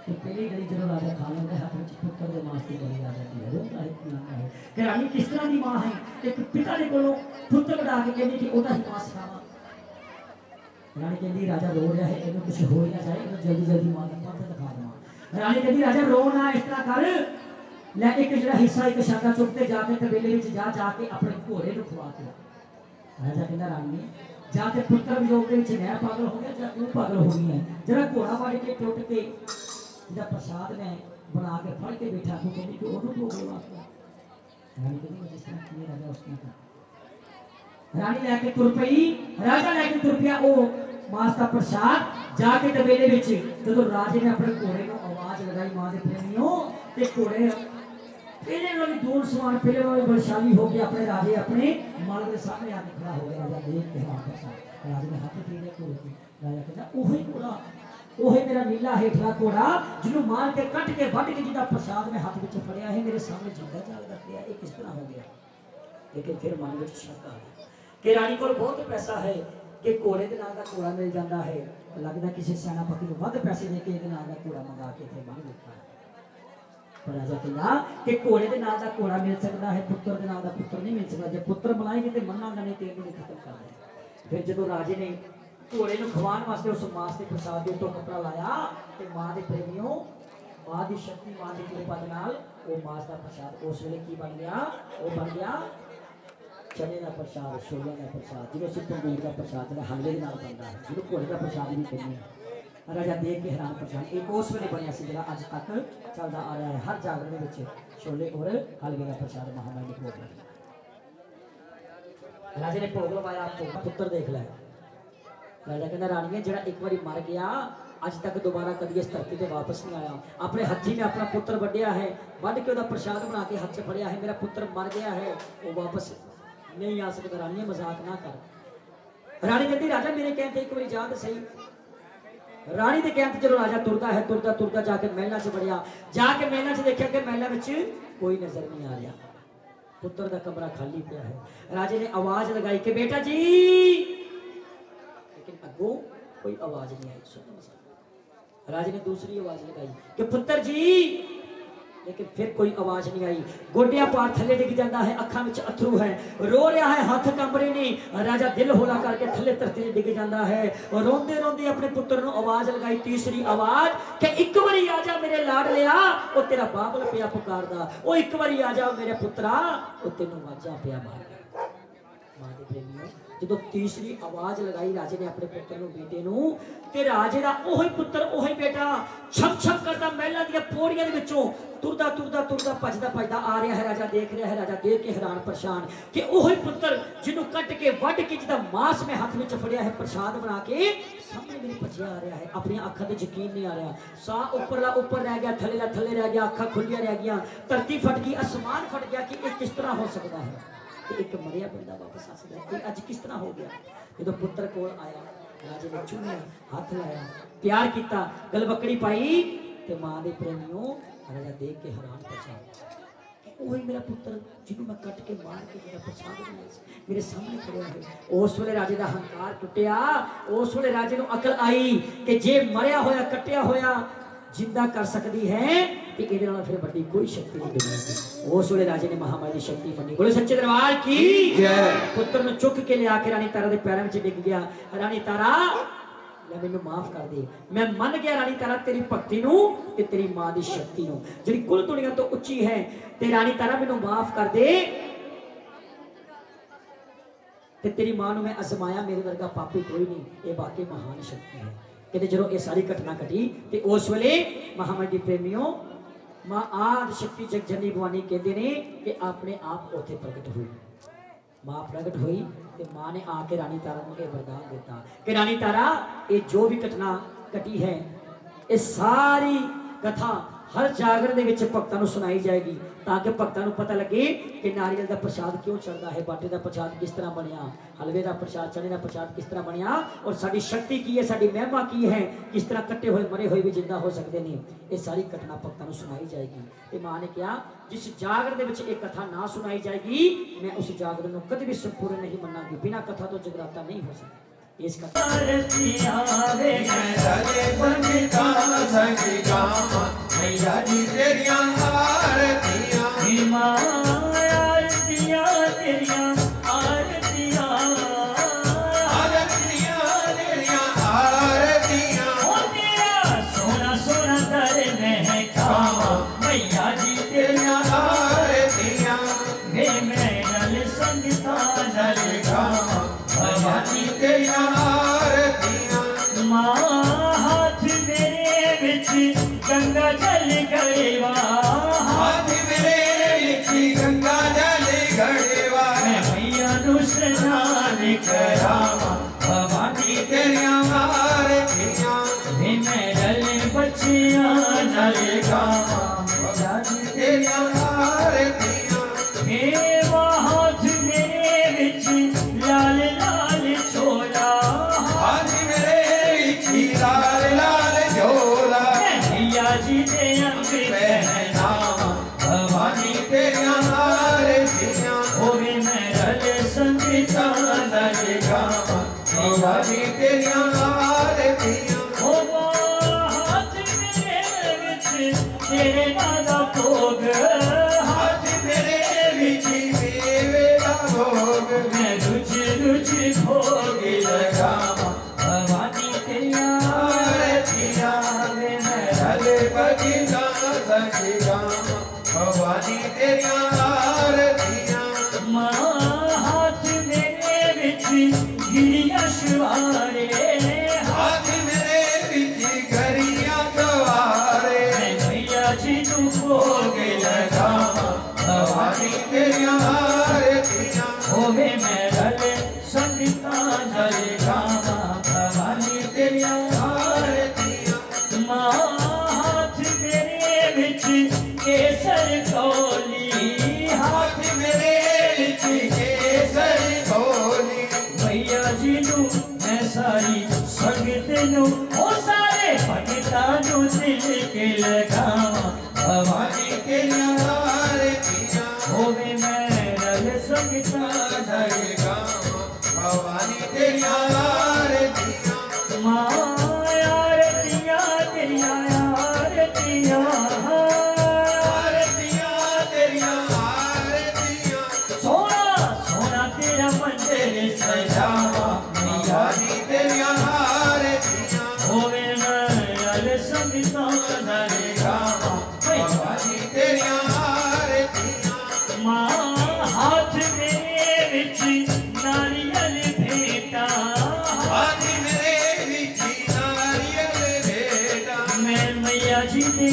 ਤੇ ਪਹਿਲੀ ਗਲੀ ਜਦੋਂ ਰਾਜਾ ਖਾ ਲੈਂਦਾ ਹੱਥ ਵਿੱਚ ਪੁੱਤਰ ਦੇ ਮਾਸ ਦੀ ਗਲੀ ਰਾਜਾ ਦੀ ਹੈ, ਰੋਂਦਾ ਹੈ ਕਿ ਰਾਣੀ ਕਿਸ ਤਰ੍ਹਾਂ ਦੀ ਮਾਂ ਹੈ। ਇੱਕ ਪਿਤਾ ਦੇ ਕੋਲੋਂ ਪੁੱਤਰ ਕਢਾ ਕੇ ਕਹਿੰਦੀ ਕਿ ਉਹਦਾ ਹੀ ਮਾਸ ਖਾਵਾਂ। ਰਾਣੀ ਕਹਿੰਦੀ ਰਾਜਾ ਰੋ ਰਿਹਾ ਹੈ, ਇਹਨੂੰ ਕੁਝ ਹੋ ਹੀ ਨਾ ਜਾਏ, ਇਹਨੂੰ ਜਲਦੀ ਜਲਦੀ ਮਾਂ ਦਾ ਪੱਥਰ ਦਿਖਾ ਦੇਵਾਂ। ਰਾਣੀ ਕਹਿੰਦੀ ਰਾਜਾ ਰੋ ਨਾ, ਇਸ ਤਰ੍ਹਾਂ ਕਰ ਲੈ, ਇੱਕ ਜਿਹੜਾ ਹਿੱਸਾ ਇੱਕ ਸ਼ਾਦਾ ਚੁੱਕ ਤੇ ਜਾ ਕੇ ਤਬੇਲੇ ਵਿੱਚ ਜਾ ਕੇ ਆਪਣੇ ਘੋੜੇ ਨੂੰ ਖਵਾ ਕੇ। ਰਾਜਾ ਕਹਿੰਦਾ ਰਾਣੀ ਜਾਂ ਤੇ ਪੁੱਤਰ ਵਿਯੋਗ ਦੇ ਵਿੱਚ ਮੈਂ ਪਾਗਲ ਹੋ ਗਿਆ, ਜਾਂ ਤੂੰ ਪਾਗਲ ਹੋ ਗਈ ਹੈ। ਜਿਹੜਾ ਘੋੜਾ ਵੜ ਕੇ ਟੁੱਟ ਕੇ ਜਿਹਦਾ ਪ੍ਰਸ਼ਾਦ ਮੈਂ ਬਣਾ ਕੇ ਫੜ ਕੇ ਬੈਠਾ, ਤੂੰ ਕਹਿੰਦੀ ਕਿ ਉਹਨੂੰ ਭੋਗ ਲਵਾ। ਰਾਣੀ ਕਹਿੰਦੀ ਜਿਸ ਤਰ੍ਹਾਂ ਕੀ ਰਾਜਾ ਉਸ ਨੇ ਰਾਣੀ ਲੈ ਕੇ ਤੁਰ ਪਈ। ਰਾਜਾ ਲੈ ਕੇ ਤੁਰ ਪਿਆ ਉਹ ਮਾਸ ਦਾ ਪ੍ਰਸ਼ਾਦ ਜਾ ਕੇ ਤਬੇਲੇ ਵਿੱਚ। ਜਦੋਂ ਰਾਜੇ ਨੇ ਆਪਣੇ ਘੋੜੇ ਨੂੰ ਆਵਾਜ਼ ਲਗਾਈ ਮਾਂ ਦੇ ਪ੍ਰੇਮੀਓ, ਤੇ ਘੋੜੇ ਪਹਿਲੇ ਨਾਲੋਂ ਵੀ ਦੂਰ ਸਵਾਰ, ਪਹਿਲੇ ਨਾਲੋਂ ਬਲਸ਼ਾਲੀ ਹੋ ਗਿਆ। ਆਪਣੇ ਰਾਜੇ ਆਪਣੇ ਮਨ ਦੇ ਸਾਹਮਣੇ ਆ ਕੇ ਖੜਾ ਹੋ ਗਿਆ। ਰਾਜਾ ਦੇਖ ਕੇ ਹੈਰਾਨ ਪ੍ਰਸ਼ਾਦ, ਰਾਜੇ ਨੇ ਹੱਥ ਫੇਰੇ ਘੋੜੇ ਤੇ। ਰਾਜਾ ਕਹਿੰਦਾ ਉਹੀ ਘੋੜਾ, ਉਹੀ ਮੇਰਾ ਨੀਲਾ ਹੇਠਲਾ ਘੋੜਾ ਜਿਹਨੂੰ ਮਾਰ ਕੇ ਕੱਟ ਕੇ ਵੱਢ ਕੇ ਜਿਹਦਾ ਪ੍ਰਸ਼ਾਦ ਮੈਂ ਹੱਥ ਵਿੱਚ ਫੜਿਆ ਹੈ, ਮੇਰੇ ਸਾਹਮਣੇ ਜਿੰਦਾ ਚੱਲਦਾ ਪਿਆ, ਇਹ ਕਿਸ ਤਰ੍ਹਾਂ ਹੋ ਗਿਆ? ਲੇਕਿਨ ਫਿਰ ਮਨ ਵਿੱਚ ਸ਼ੱਕ ਆ ਗਿਆ ਕਿ ਰਾਣੀ ਕੋਲ ਬਹੁਤ ਪੈਸਾ ਹੈ ਕਿ ਘੋੜੇ ਦੇ ਨਾਲ ਦਾ ਘੋੜਾ ਮਿਲ ਜਾਂਦਾ ਹੈ। ਲੱਗਦਾ ਕਿਸੇ ਸੈਨਾਪਤੀ ਨੂੰ ਵੱਧ ਪੈਸੇ ਦੇ ਕੇ ਇਹਦੇ ਨਾਲ ਦਾ ਘੋੜਾ ਮੰਗਾ ਕੇ ਇੱਥੇ ਬੰਨ ਦਿੱਤਾ। ਪਰ ਰਾਜਾ ਕਹਿੰਦਾ ਕਿ ਘੋੜੇ ਦੇ ਨਾਲ ਦਾ ਘੋੜਾ ਮਿਲ ਸਕਦਾ ਹੈ, ਪੁੱਤਰ ਦੇ ਨਾਲ ਦਾ ਪੁੱਤਰ ਨਹੀਂ ਮਿਲ ਸਕਦਾ। ਜੇ ਪੁੱਤਰ ਬਣਾਏਗੇ ਤੇ ਮੰਨਾਂਗਾ, ਨਹੀਂ ਤੇ ਇਹਨੂੰ ਖਤਮ ਕਰ ਦੇ। ਫਿਰ ਜਦੋਂ ਰਾਜੇ ਨੇ ਘੋੜੇ ਨੂੰ ਖਵਾਉਣ ਵਾਸਤੇ ਉਸ ਮਾਸ ਦੇ ਪ੍ਰਸਾਦ ਦੇ ਉੱਤੋਂ ਕੱਪੜਾ ਲਾਇਆ, ਤੇ ਮਾਂ ਦੇ ਪ੍ਰੇਮੀਓ, ਮਾਂ ਦੀ ਸ਼ਕਤੀ, ਮਾਂ ਦੀ ਕਿਰਪਾ ਦੇ ਨਾਲ ਉਹ ਮਾਸ ਦਾ ਪ੍ਰਸਾਦ ਉਸ ਵੇਲੇ ਕੀ ਬਣ ਗਿਆ? ਉਹ ਬਣ ਗਿਆ ਚਨੇ ਦਾ ਪ੍ਰਸ਼ਾਦ, ਛੋਲਿਆਂ ਦਾ ਪ੍ਰਸ਼ਾਦ, ਜਿਹਨੂੰ ਅਸੀਂ ਤੰਦੂਰ ਦਾ ਪ੍ਰਸ਼ਾਦ ਜਿਹੜਾ ਹਲਵੇ ਦੇ ਨਾਲ ਬਣਦਾ ਹੈ, ਜਿਹਨੂੰ ਘੋੜੇ ਦਾ ਪ੍ਰਸ਼ਾਦ ਵੀ ਕਹਿੰਦੇ ਹਾਂ। ਰਾਜਾ ਦੇਖ ਕੇ ਹੈਰਾਨ ਪ੍ਰਸ਼ਾਦ ਇੱਕ ਉਸ ਵੇਲੇ ਬਣਿਆ ਸੀ ਜਿਹੜਾ ਅੱਜ ਤੱਕ ਚੱਲਦਾ ਆ ਰਿਹਾ ਹੈ। ਹਰ ਜਾਗਰਣ ਦੇ ਵਿੱਚ ਛੋਲੇ ਔਰ ਹਲਵੇ ਦਾ ਪ੍ਰਸ਼ਾਦ ਮਹਾਮਾਈ ਦੇ ਭੋਗ ਲੱਗਦਾ। ਰਾਜੇ ਨੇ ਭੋਗ ਲਵਾਇਆ, ਪੁੱਤਰ ਦੇਖ ਲੈ। ਰਾਜਾ ਕਹਿੰਦਾ ਰਾਣੀਏ ਜਿਹੜਾ ਇੱਕ ਵਾਰੀ ਮਰ ਗਿਆ, ਅੱਜ ਤੱਕ ਦੁਬਾਰਾ ਕਦੀ ਇਸ ਧਰਤੀ ਤੇ ਵਾਪਸ ਨਹੀਂ ਆਇਆ। ਆਪਣੇ ਹੱਥੀਂ ਮੈਂ ਆਪਣਾ ਪੁੱਤਰ ਵੱਢਿਆ ਹੈ, ਵੱਢ ਕੇ ਉਹਦਾ ਪ੍ਰਸ਼ਾਦ ਬਣਾ ਕੇ ਹੱਥ 'ਚ ਫੜਿਆ ਹੈ। ਮੇਰਾ ਪੁੱਤਰ ਮਰ ਗਿਆ ਹੈ, ਉਹ ਵਾਪਸ ਨਹੀਂ ਆ ਸਕਦਾ। ਰਾਣੀ ਮਜ਼ਾਕ ਨਾ ਕਰ। ਰਾਣੀ ਕਹਿੰਦੀ ਰਾਜਾ ਮੇਰੇ ਕਹਿਣ ਤੇ ਇੱਕ ਵਾਰੀ ਜਾ ਤੇ ਸਹੀ। ਰਾਣੀ ਦੇ ਕਹਿਣ ਤੇ ਜਦੋਂ ਰਾਜਾ ਤੁਰਦਾ ਹੈ, ਤੁਰਦਾ ਤੁਰਦਾ ਜਾ ਕੇ ਮਹਿਲਾਂ 'ਚ ਵੜਿਆ। ਜਾ ਕੇ ਮਹਿਲਾਂ 'ਚ ਦੇਖਿਆ ਕਿ ਮਹਿਲਾਂ ਵਿੱਚ ਕੋਈ ਨਜ਼ਰ ਨਹੀਂ ਆ ਰਿਹਾ, ਪੁੱਤਰ ਦਾ ਕਮਰਾ ਖਾਲੀ ਪਿਆ ਹੈ। ਰਾਜੇ ਨੇ ਆਵਾਜ਼ ਲਗਾਈ ਕਿ ਬੇਟਾ ਜੀ, ਲੇਕਿਨ ਅੱਗੋਂ ਕੋਈ ਆਵਾਜ਼ ਨਹੀਂ ਆਈ। ਸੁਣੋ, ਰਾਜੇ ਨੇ ਦੂਸਰੀ ਆਵਾਜ਼ ਲਗਾਈ ਕਿ ਪੁੱਤਰ ਜੀ, लेकिन फिर कोई आवाज नहीं आई। गोडिया पार थले डिग जाता है, अखा में अथरू है, रो रहा है, हाथ कंबरे नहीं। राजा दिल होला करके थले धरती डिग जाता है और रोंदे रोंदे अपने पुत्र को आवाज लगाई, तीसरी आवाज कि एक बारी आ जा मेरे लाड लिया, वो तेरा बाबल पिया पुकारदा, वो एक बारी आ जा मेरे पुत्रा, वो तेनों वाजा पिया मार। मां दे प्रेमियों, जो तीसरी आवाज लगाई राजे ने अपने पुत्र नूं, बेटे नूं, ते राजे दा ओही पुत्र ओही बेटा छम छम करदा महलां दी पौड़ियां दे विचों तुरदा तुरदा तुरदा भजदा भजदा आ रहा है। राजा देख रहा है, राजा देख के हैरान परेशान कि ओही पुत्र जिन्हों कट के वढ़ के जिदा मांस में हाथ में फड़िया है, प्रसाद बना के सामने मेरे भजिया आ रहा है। अपनी अखां ते यकीन नहीं आ रहा, साह उपरला उपर रह गया, थल्लेला थल्ले रह गया, अखां खुलियां रह गई, धरती फट गई, आसमान फट गया कि किस तरह हो सकता है कि एक मरिया बंदा वापस आ सकता है, अज किस तरह हो गया। जो पुत्र कोल आया, राजे ने चूमिया, हाथ लाया, प्यार किया, गलबकड़ी पाई, ते मां दे प्रेमियों राजा देख के हैरान परेशान वही मेरा पुत्र जिन्हों मैं कट के मार के मेरा प्रसाद बनाया मेरे सामने खड़े है उस वेले राजे दा हंकार टुटिया उस वेले राजे नूं अकल आई कि जे मरिया होया कटिया होया जिंदा कर सकती है ते इहदे नाल फिर बड़ी कोई शक्ति नहीं दुनिया की उस वेले राजे ने महामाया दी शक्ति मन्नी बोले सच्चे दरबार की जय पुत्र नूं चुक के लिया के रानी तारा दे पैरां विच डिग गया रानी तारा मैं मैनू माफ कर दे मैं मन गया रानी तारा तेरी भक्ति नूं ते तेरी मां दी शक्ति नूं जिहड़ी कुल दुनिया तो उच्ची है ते रानी तारा मैनू माफ कर दे ते तेरी मां नूं मैं आजमाया मेरे वर्गा पापी कोई नहीं ये बाकी महान शक्ति है कहते जो ये सारी घटना घटी ते उस वेले महामाया दी प्रेमियों मां आदि शक्ति जगजननी भवानी कहते ने कि अपने आप उथे प्रगट हुई मां प्रगट हुई ते मां ने आके रानी तारा को वरदान देता कि रानी तारा ये जो भी घटना घटी है ये सारी कथा हर जागरण दे विच भक्तां नूं सुनाई जाएगी ताकि भक्तां नूं पता लगे कि नारियल दा प्रसाद क्यों चढ़दा है बाटे दा प्रसाद किस तरह बनिया हलवे दा प्रसाद चने दा प्रसाद किस तरह बनिया और साडी शक्ति की है साडी महिमा की है किस तरह कट्टे हुए मरे हुए भी जिंदा हो सकते हैं ये सारी घटना भक्तां नूं सुनाई जाएगी ते मां ने कहा जिस जागरण दे विच एक कथा ना सुनाई जाएगी मैं उस जागरण नूं कभी भी संपूर्ण नहीं मनांगी बिना कथा तो जगराता नहीं हो सकता इस कथा मैया जी तेरिया आरतियां आरतियां तेरिया आरतियां आरतियां तेरिया आरतियां ओ तेरा सोना सोना दर महका मैया जी तेरिया आरतियां मैं नल संगता नल गा भवानी तेरिया आरतियां मां हाथ मेरे विच गंगा जल गड़ेवा हाथ मेरे विच गंगा जल गड़ेवा मैं मैया नूं स्नान करावा भवानी तेरिया आरतियां वे मैं रले बच्चियां नल गावा भवानी तेरिया आरतियां हे हाथ मेरे विच लाल लाल छोला हाथ मेरे विच लाल लाल झोला मैया जी दे अंग पहना भवानी तेरिया आरतियां होवे मैं रले संगीता नल गावा भवानी तेरिया आरतियां हो हाथ मेरे विच तेरे नाम दा भोग हाथ मेरे विच मेवे दा भोग मैं रुच रुच भोग लगावा भवानी तेरिया आरतियां वे मैं रले बगिना संगीता भवानी तेरिया आरतियां मां हाथ मेरे विच गिरिया सवारे हाथ मेरे विच गरिया सवारे मैया जी नूं भोग लगावा भवानी तेरिया आरतियां होवे मैं रले संगीता नल गावा भवानी तेरिया आरतियां मां हाथ मेरे विच केसर कौली हाथ मेरे विच केसर कौली मैया जी नूं मैं सारी संगत नूं ओ सारे भगतां नूं दिल के लगावा भवानी तेरिया आरतियां होवे मैं रल संगता नल गावा भवानी तेरिया आरतियां मां आरतियां तेरिया आरतियां सजावा मैया जी तेरिया आरतियां होवे नल संगीता नल गावा भवानी तेरिया आरतियां मां हाथ मेरे विच नारियल भेटा हाथ मेरे विच नारियल भेटा मैं मैया जी दे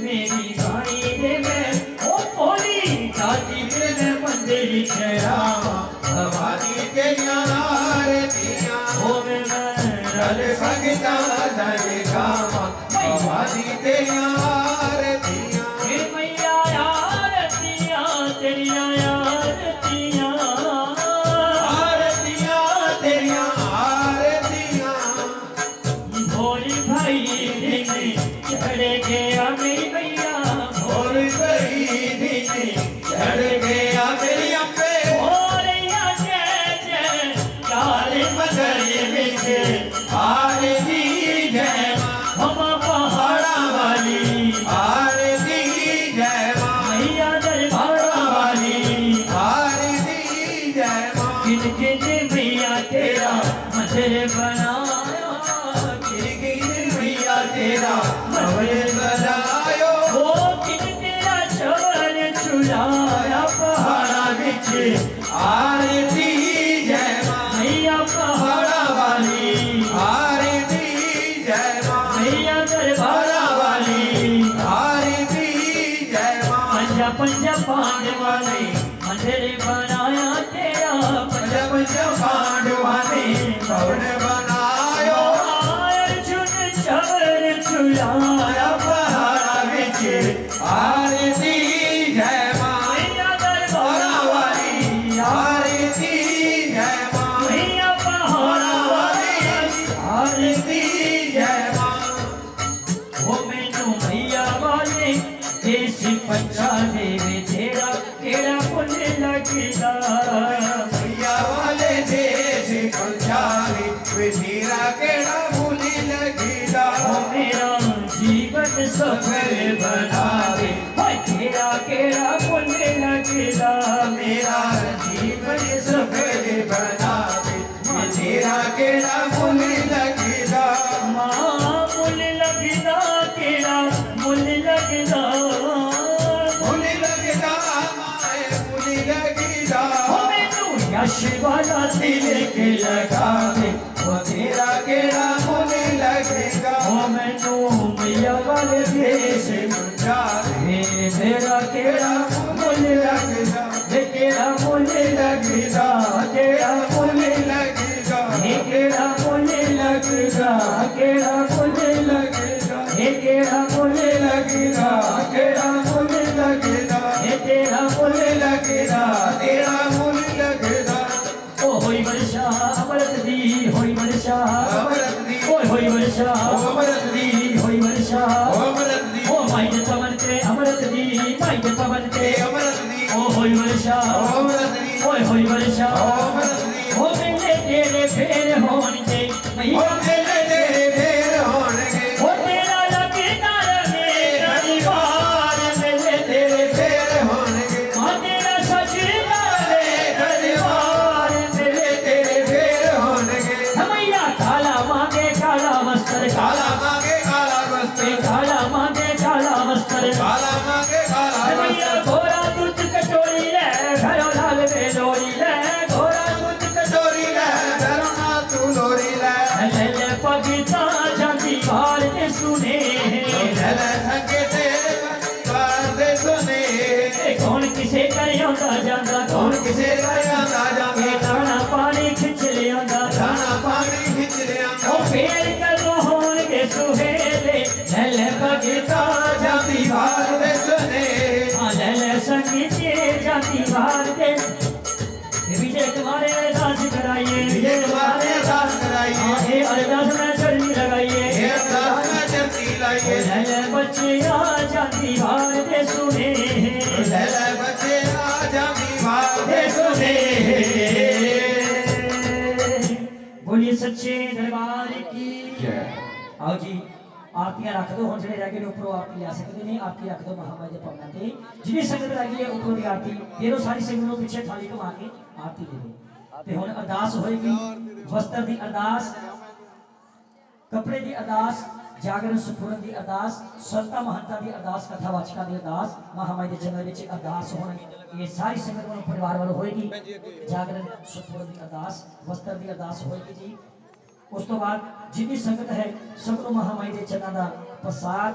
मेरी भाई दे मैं ओ भोली दादी दे मैं मंदिर चढ़ावा भवानी तेरिया आरतियां होवे मैं रल संगीता नल गावा भवानी तेरिया आरतियां हे मैया आरतियां तेरिया आरतियां आरतियां तेरिया आरतियां भोली भाई दिन चढ़ गया गया मेरी मैया और गई नीचे चढ़ गया मेरी अम्बे मोरैया जय जय काले मगरी बिच आरती जय मां हम पहाड़ा वाली आरती जय मां मैया दरबारा वाली आरती जय मां किन किन मैया तेरा मंदिर बनाया भैया तेरा मंदिर बनायो वो किन तेरा चरण चुराया पहाड़ा बिच आरती जय मां मैया पहाड़ा वाली आरती जय मां मैया दरबारा वाली आरती जय मां पंजा पंजा पांडवा ने मंदिर बनाया तेरा पंजा पंच पांडवा ने भवन बनायो अर्जुन चरण चुराया पहाड़ा बिच आरती जय मां मैया दरबारा वाली आरती जय मां मैया पहाड़ा वाली आरती जय मां वो मैनू मैया वाले देसी पंचा देवे तेरा केड़ा पुण्य लगदा भैया वाले देश पंचाली विधीरा केड़ा भूली लगीदा वो मेरा जीवन सफल बना दे हाय तेरा केड़ा पुण्य लगदा मेरा जीवन सफल बना दे तेरा केड़ा भूली लगीदा मां मुल लगदा केड़ा मुल लगदा भूली लगीदा माए भूली लगीदा वो मैनू यश वाला तिलक लगा दे वो तेरा केड़ा भूली लगीदा वो मैनू मैया वाले देश पंचाली तेरा केड़ा मुल लगीदा केड़ा मुल लगदा केड़ा मुल लगीदा केड़ा मुल लगदा केड़ा मुल लगदा केड़ा मुल लगदा केड़ा मुल लगदा तेरा मुल लगदा तेरा भूली लगीदा ओ होई वर्षा अमृत दी होई वर्षा अमृत दी ओ होई वर्षा अमृत दी होई वर्षा अमृत दी ओ माई दे पवन ते अमृत दी माई दे पवन ते अमृत दी ओ होई वर्षा अमृत दी ओए होई वर्षा अमृत दी ओ मेले तेरे फेर होणगे मैया ओ मेले तेरे फेर होणगे ओ तेरा लगदा रहे दरबार मेले तेरे फेर होणगे मां तेरा सजदा रहे दरबार मेले तेरे फेर होणगे मैया काला मांगे काला वस्त्र काला मांगे काला वस्त्र काला मांगे काला वस्त्र काला मांगे काला मैया वस्त्र घोड़ा दूध कटोरी ले घरो लाल बेलोरी ले घोड़ा दूध कटोरी ले धरना तू लोरी ले ले ले पगता जाती बाल ने सुने ले संगे तेरे बार दे सुने ए कौन किसे कर आंदा जांदा कौन कौन किसे करयादा जावे दाना पानी खिंच ले आंदा दाना पानी खिंच ले ओ फेर कर होणगे सुहेले ले ले पगता जाती बार दे सुने ले ले संगीते जाती बाल के विजय तुम्हारे दास कराइए ये तुम्हारे दास कराइए हे अरदास में चरनी लगाइए ये दास में चलती लाइए ले बच्चे आ जाती बाल के सुने ले ले बच्चे आ जाती बार दे सुने बोलिए सच्चे दरबार की जय आओ जी आरतियां रख दो हम ਜਿਹੜੇ ਰਹਿ ਗਏ ਨੇ ਉੱਪਰੋਂ ਆਰਤੀ ਲੈ ਸਕਦੇ ਨੇ ਆਰਤੀ ਰੱਖ ਦੋ ਮਹਾਮਾਈ ਦੇ ਪਵਨਾਂ ਤੇ ਜਿੰਨੀ ਸੰਗਤ ਰਹਿ ਗਈ ਹੈ ਉੱਪਰੋਂ ਦੀ ਆਰਤੀ ਦੇ ਦਿਓ ਸਾਰੀ ਸੰਗਤ ਨੂੰ ਪਿੱਛੇ ਥਾਲੀ ਘੁਮਾ ਕੇ ਆਰਤੀ ਦੇ ਦਿਓ ਤੇ ਹੁਣ ਅਰਦਾਸ ਹੋਏਗੀ ਵਸਤਰ ਦੀ ਅਰਦਾਸ ਕੱਪੜੇ ਦੀ ਅਰਦਾਸ ਜਾਗਰਣ ਸੁਪੁਰਨ ਦੀ ਅਰਦਾਸ ਸੰਤਾਂ ਮਹੰਤਾਂ ਦੀ ਅਰਦਾਸ ਕਥਾਵਾਚਕਾਂ ਦੀ ਅਰਦਾਸ ਮਹਾਮਾਈ ਦੇ ਚਰਨ ਵਿੱਚ ਅਰਦਾਸ ਹੋਣਗੀ ਇਹ ਸਾਰੀ ਸੰਗਤ ਨੂੰ ਪਰਿਵਾਰ ਵੱਲੋਂ ਹੋਏਗੀ ਜਾਗਰਣ ਸੁਪੁਰਨ ਦੀ ਅਰਦਾਸ ਵਸਤਰ ਦੀ ਅਰਦਾਸ ਹੋਏਗੀ ਜੀ ਉਸ ਤੋਂ ਬਾਅਦ ਜਿੰਨੀ ਸੰਗਤ ਹੈ ਸਭ ਨੂੰ ਮਹਾਮਾਈ ਦੇ ਚਰਨਾਂ ਦਾ ਪ੍ਰਸਾਦ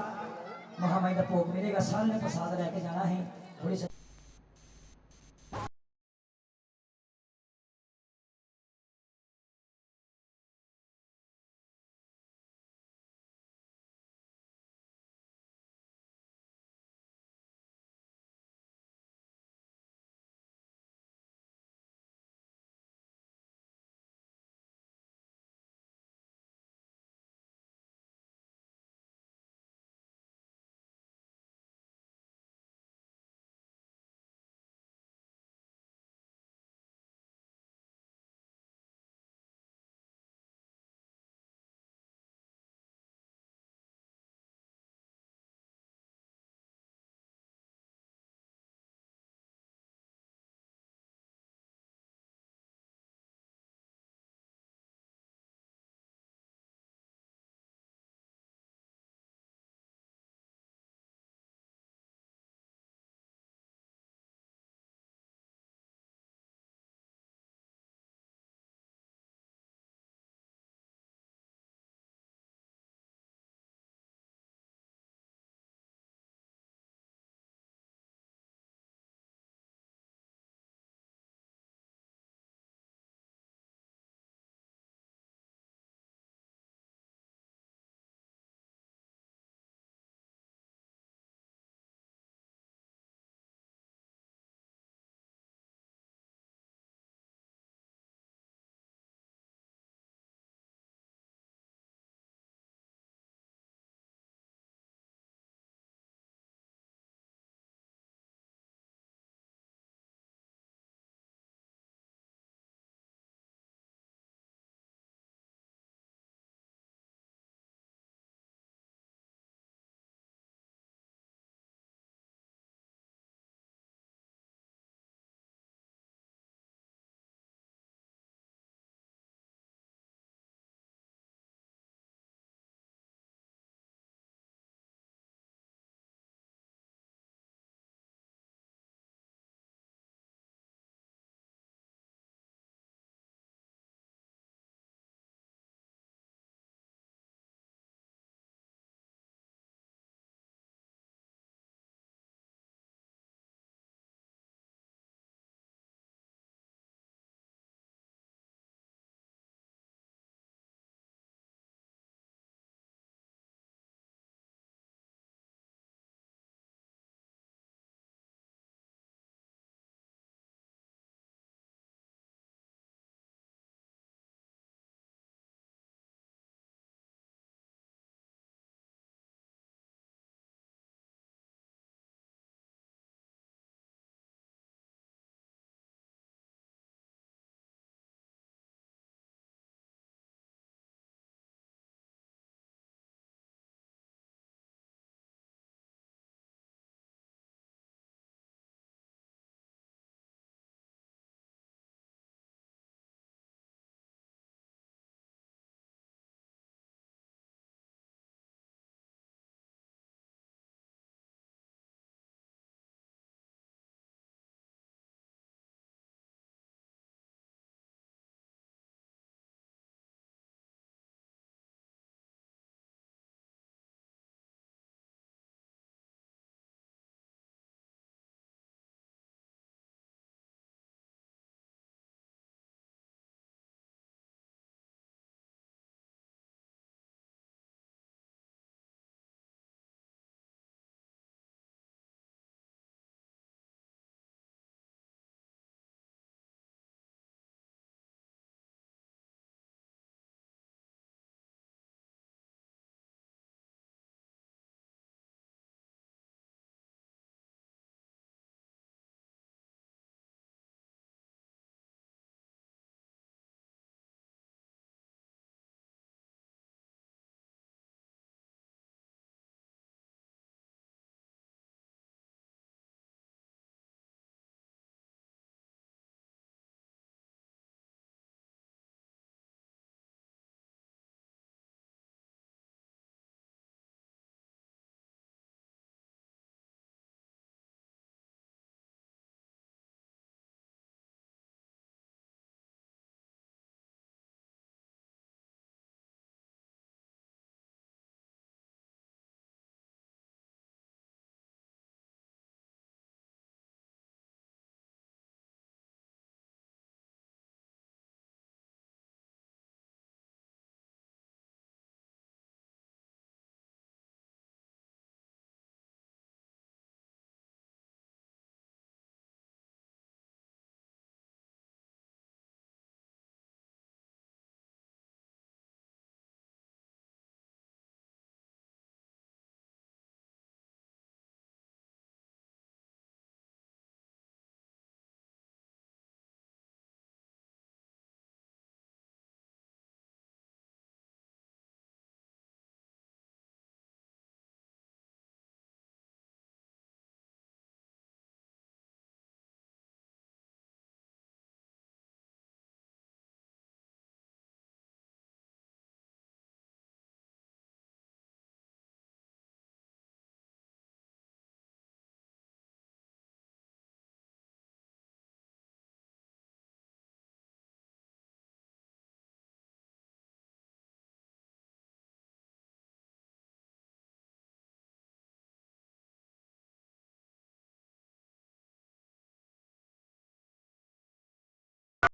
ਮਹਾਮਾਈ ਦਾ ਭੋਗ ਮਿਲੇਗਾ ਸਾਰਿਆਂ ਨੇ ਪ੍ਰਸਾਦ ਲੈ ਕੇ ਜਾਣਾ ਹੈ ਥੋੜੀ